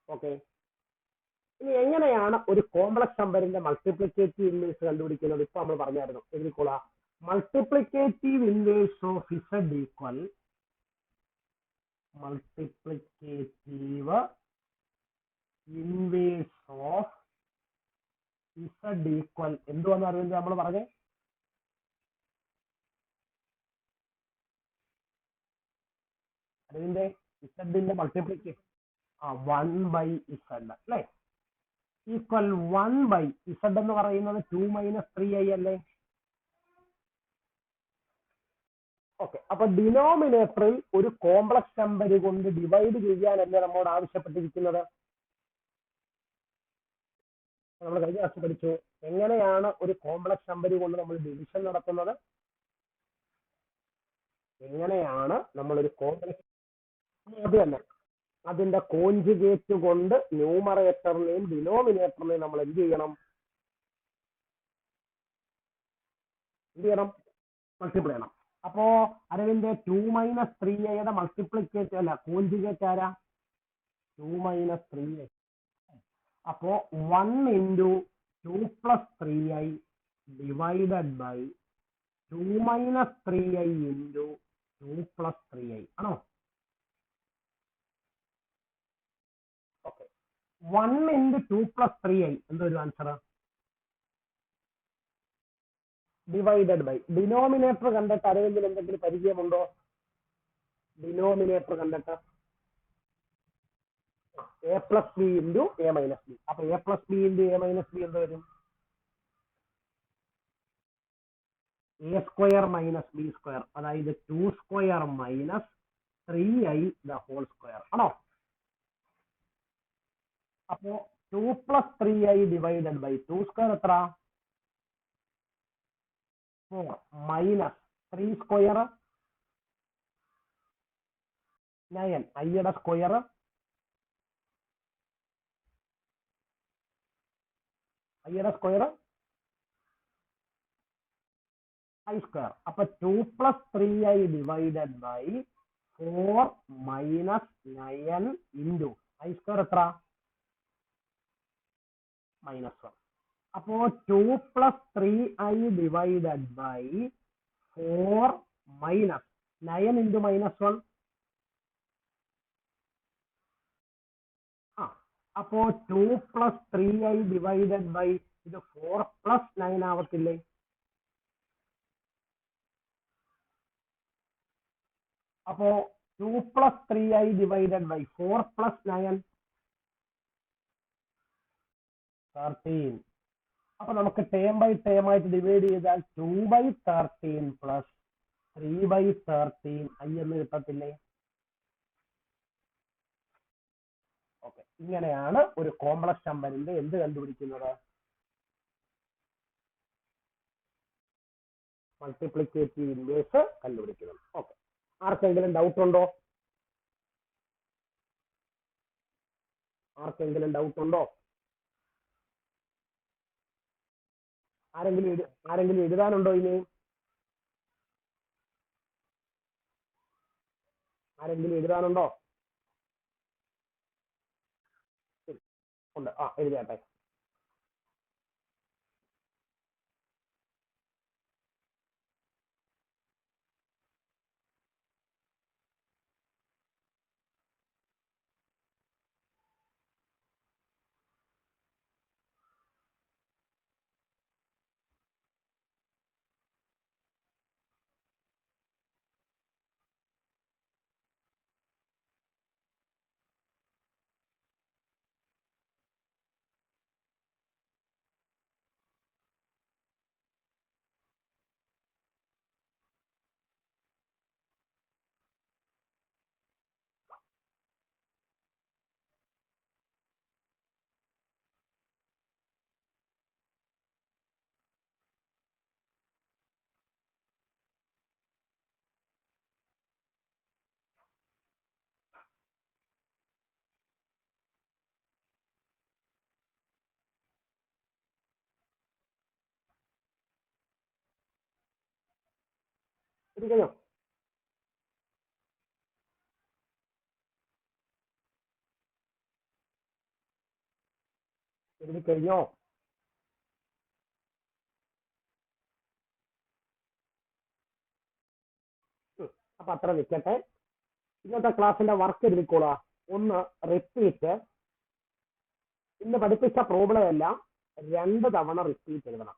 [SPEAKER 1] Okay. ഇനി എങ്ങനെയാണ് ഒരു കോംപ്ലക്സ് നമ്പറിന്റെ മൾട്ടിപ്ലിക്കേറ്റീവ് ഇൻവേഴ്സ് കണ്ടുപിടിക്കുന്നത്? ഇപ്പൊ നമ്മൾ പറഞ്ഞായിരുന്നു. എഴുതിക്കോളാം. Multiplicative inverse of z equal multiplicative inverse of z equal എന്തുവന്ന് അറിയുന്നത് നമ്മൾ പറഞ്ഞേ? അതിന്റെ z മൾട്ടിപ്ലിക്കേഷൻ 1/z അല്ലേ? ഈക്വൽ 1/z എന്ന് പറയുന്നത് 2 - 3i അല്ലേ? ഓക്കെ. അപ്പൊ ഡിനോമിനേറ്ററിൽ ഒരു കോംപ്ലക്സ് നമ്പർ കൊണ്ട് ഡിവൈഡ് ചെയ്യാനല്ലേ നമ്മോട് ആവശ്യപ്പെട്ടിരിക്കുന്നത്? നമ്മൾ കഴിഞ്ഞ ക്ലാസ് പഠിച്ചു എങ്ങനെയാണ് ഒരു കോംപ്ലക്സ് നമ്പർ കൊണ്ട് നമ്മൾ ഡിവിഷൻ നടത്തുന്നത്. എങ്ങനെയാണ് നമ്മൾ ഒരു കോംപ്ലക്സ് അത് തന്നെ അതിന്റെ കോൺജുഗേറ്റ് കൊണ്ട് ന്യൂമറേറ്ററിനെയും ഡിനോമിനേറ്ററിനെയും നമ്മൾ എന്ത് ചെയ്യണം? മൾട്ടിപ്ലൈ ചെയ്യണം. അപ്പോ അരവിന്ദ് 2 - 3i മൾട്ടിപ്ലിക്കേറ്റ് അല്ല കോൺജുഗേറ്റ് ആരാ? 2 - 3i. അപ്പോ 1 × 2 + 3i divided by 2 minus 3i into 2 plus 3i ആണോ? ഓക്കെ, 1 ഇൻറ്റു 2 പ്ലസ് 3i എന്തൊരു ആൻസർ? ഡിവൈഡഡ് ബൈ ഡിനോമിനേറ്റർ കണ്ടിട്ട് അരവിന്ദിന് എന്തെങ്കിലും പരിചയമുണ്ടോ? ഡിനോമിനേറ്റർ കണ്ടിട്ട് a plus b into a minus b. അപ്പൊ a plus b into a minus b എന്ത് വരും? A square minus b square, അതായത് 2 square minus 3i the whole square ആണോ? അപ്പോ 2 plus 3i divided by 2 square എത്ര? 4 മൈനസ് 3 സ്ക്വയർ 9, ഐയുടെ സ്ക്വയർ ഐ സ്ക്വയർ. അപ്പൊ 2 plus 3i divided by 4 minus 9 into i square എത്ര? -1. അപ്പോ 2 plus 3i divided by 4 minus 9 into -1. അപ്പോ 2 പ്ലസ് 3i ഡിവൈഡഡ് ബൈ ഇത് 4 പ്ലസ് 9 ആവത്തില്ലേ? അപ്പോ 2 plus 3i divided by 4 plus 9 13. അപ്പൊ നമുക്ക് ടേം ബൈ ടേം ആയിട്ട് ഡിവൈഡ് ചെയ്താൽ 2/13 പ്ലസ് 3/13 i എന്ന് കിട്ടത്തില്ലേ? ഓക്കെ, ഇങ്ങനെയാണ് ഒരു കോംപ്ലക്സ് നമ്പറിന്റെ എന്ത് കണ്ടുപിടിക്കുന്നത്? മൾട്ടിപ്ലിക്കേറ്റീവ് ഇൻവേഴ്സ് കണ്ടുപിടിക്കുന്നത്. ഓക്കെ, ആർക്കെങ്കിലും ഡൗട്ട് ഉണ്ടോ? ആരെങ്കിലും എഴുതാനുണ്ടോ? ഇനി ആരെങ്കിലും എഴുതാനുണ്ടോ? ഉണ്ട്, എഴുതിയാട്ടെ. എഴുതി കഴിഞ്ഞോ? അപ്പൊ അത്ര നിൽക്കട്ടെ. ഇന്നത്തെ ക്ലാസ്സിന്റെ വർക്ക് എഴുതിക്കോളാ. ഒന്ന് റിപ്പീറ്റ്, ഇന്ന് പഠിപ്പിച്ച പ്രോബ്ലം എല്ലാം 2 തവണ റിപ്പീറ്റ് എഴുതണം.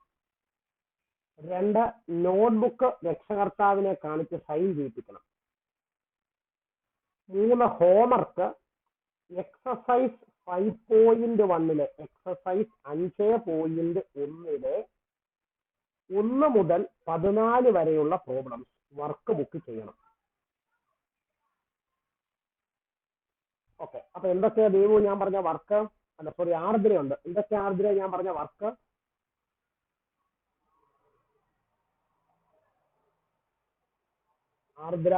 [SPEAKER 1] 2 നോട്ട്ബുക്ക് രക്ഷകർത്താവിനെ കാണിച്ച് സൈൻ ചെയ്യിപ്പിക്കണം. 3 ഹോംവർക്ക് എക്സസൈസ് 5.1 എക്സസൈസ് 5.1 1 മുതൽ 14 വരെയുള്ള പ്രോബ്ലംസ് വർക്ക് ബുക്ക് ചെയ്യണം. ഓക്കെ, അപ്പൊ എന്തൊക്കെയാ ദേവു ഞാൻ പറഞ്ഞ വർക്ക്? അല്ല സോറി, ആർദ്രയുണ്ട്. എന്തൊക്കെയാ ആർദ്ര ഞാൻ പറഞ്ഞ വർക്ക്? ആർദ്ര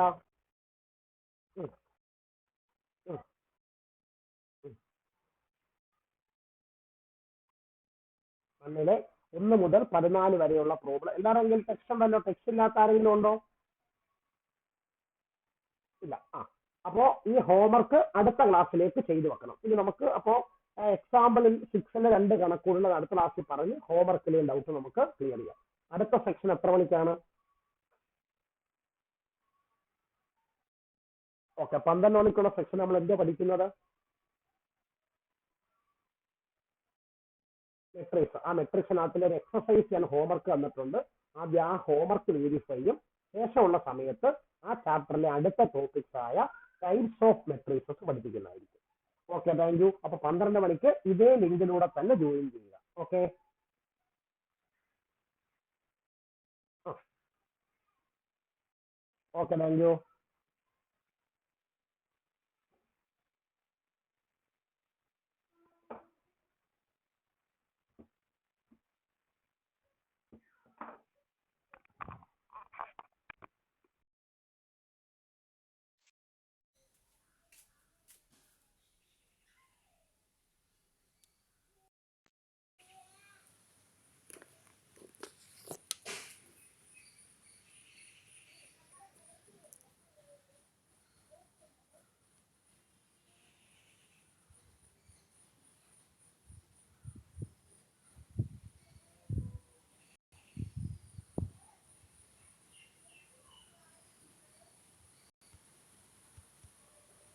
[SPEAKER 1] മണ്ണിലെ 1 മുതൽ 14 വരെയുള്ള പ്രോബ്ലം. എന്താണെങ്കിലും ടെക്സ്റ്റ് ഉണ്ടല്ലോ? ടെക്സ്റ്റ് ഇല്ലാത്ത ആരെങ്കിലും ഉണ്ടോ? ഇല്ല. അപ്പോ ഈ ഹോംവർക്ക് അടുത്ത ക്ലാസ്സിലേക്ക് ചെയ്തു വെക്കണം. ഇനി നമുക്ക് അപ്പോ എക്സാമ്പിളിൽ 6ന്റെ 2 കണക്കുകൂടുന്നത് അടുത്ത ക്ലാസ്സിൽ പറഞ്ഞ് ഹോംവർക്കിലെയും ഡൗട്ട് നമുക്ക് ക്ലിയർ ചെയ്യാം. അടുത്ത സെക്ഷൻ എത്ര മണിക്കാണ്? ഓക്കെ, 12 മണിക്കുള്ള സെക്ഷൻ നമ്മൾ എന്താ പഠിക്കുന്നത്? മെട്രിക്സ്. ആ മെട്രിക്സിനകത്തിലെ ഒരു എക്സസൈസ് ഞാൻ ഹോംവർക്ക് തന്നിട്ടുണ്ട്. ആദ്യം ആ ഹോംവർക്ക് വെരിഫൈ ചെയ്യും. ശേഷമുള്ള സമയത്ത് ആ ചാപ്റ്ററിലെ അടുത്ത ടോപ്പിക്സ് ആയ ടൈപ്സ് ഓഫ് മെട്രിക്സസ് പഠിപ്പിക്കുന്നതായിരിക്കും. Okay, thank you. അപ്പൊ 12 മണിക്ക് ഇതേ ലിങ്കിലൂടെ തന്നെ ജോയിൻ ചെയ്യുക. Okay, okay, thank U.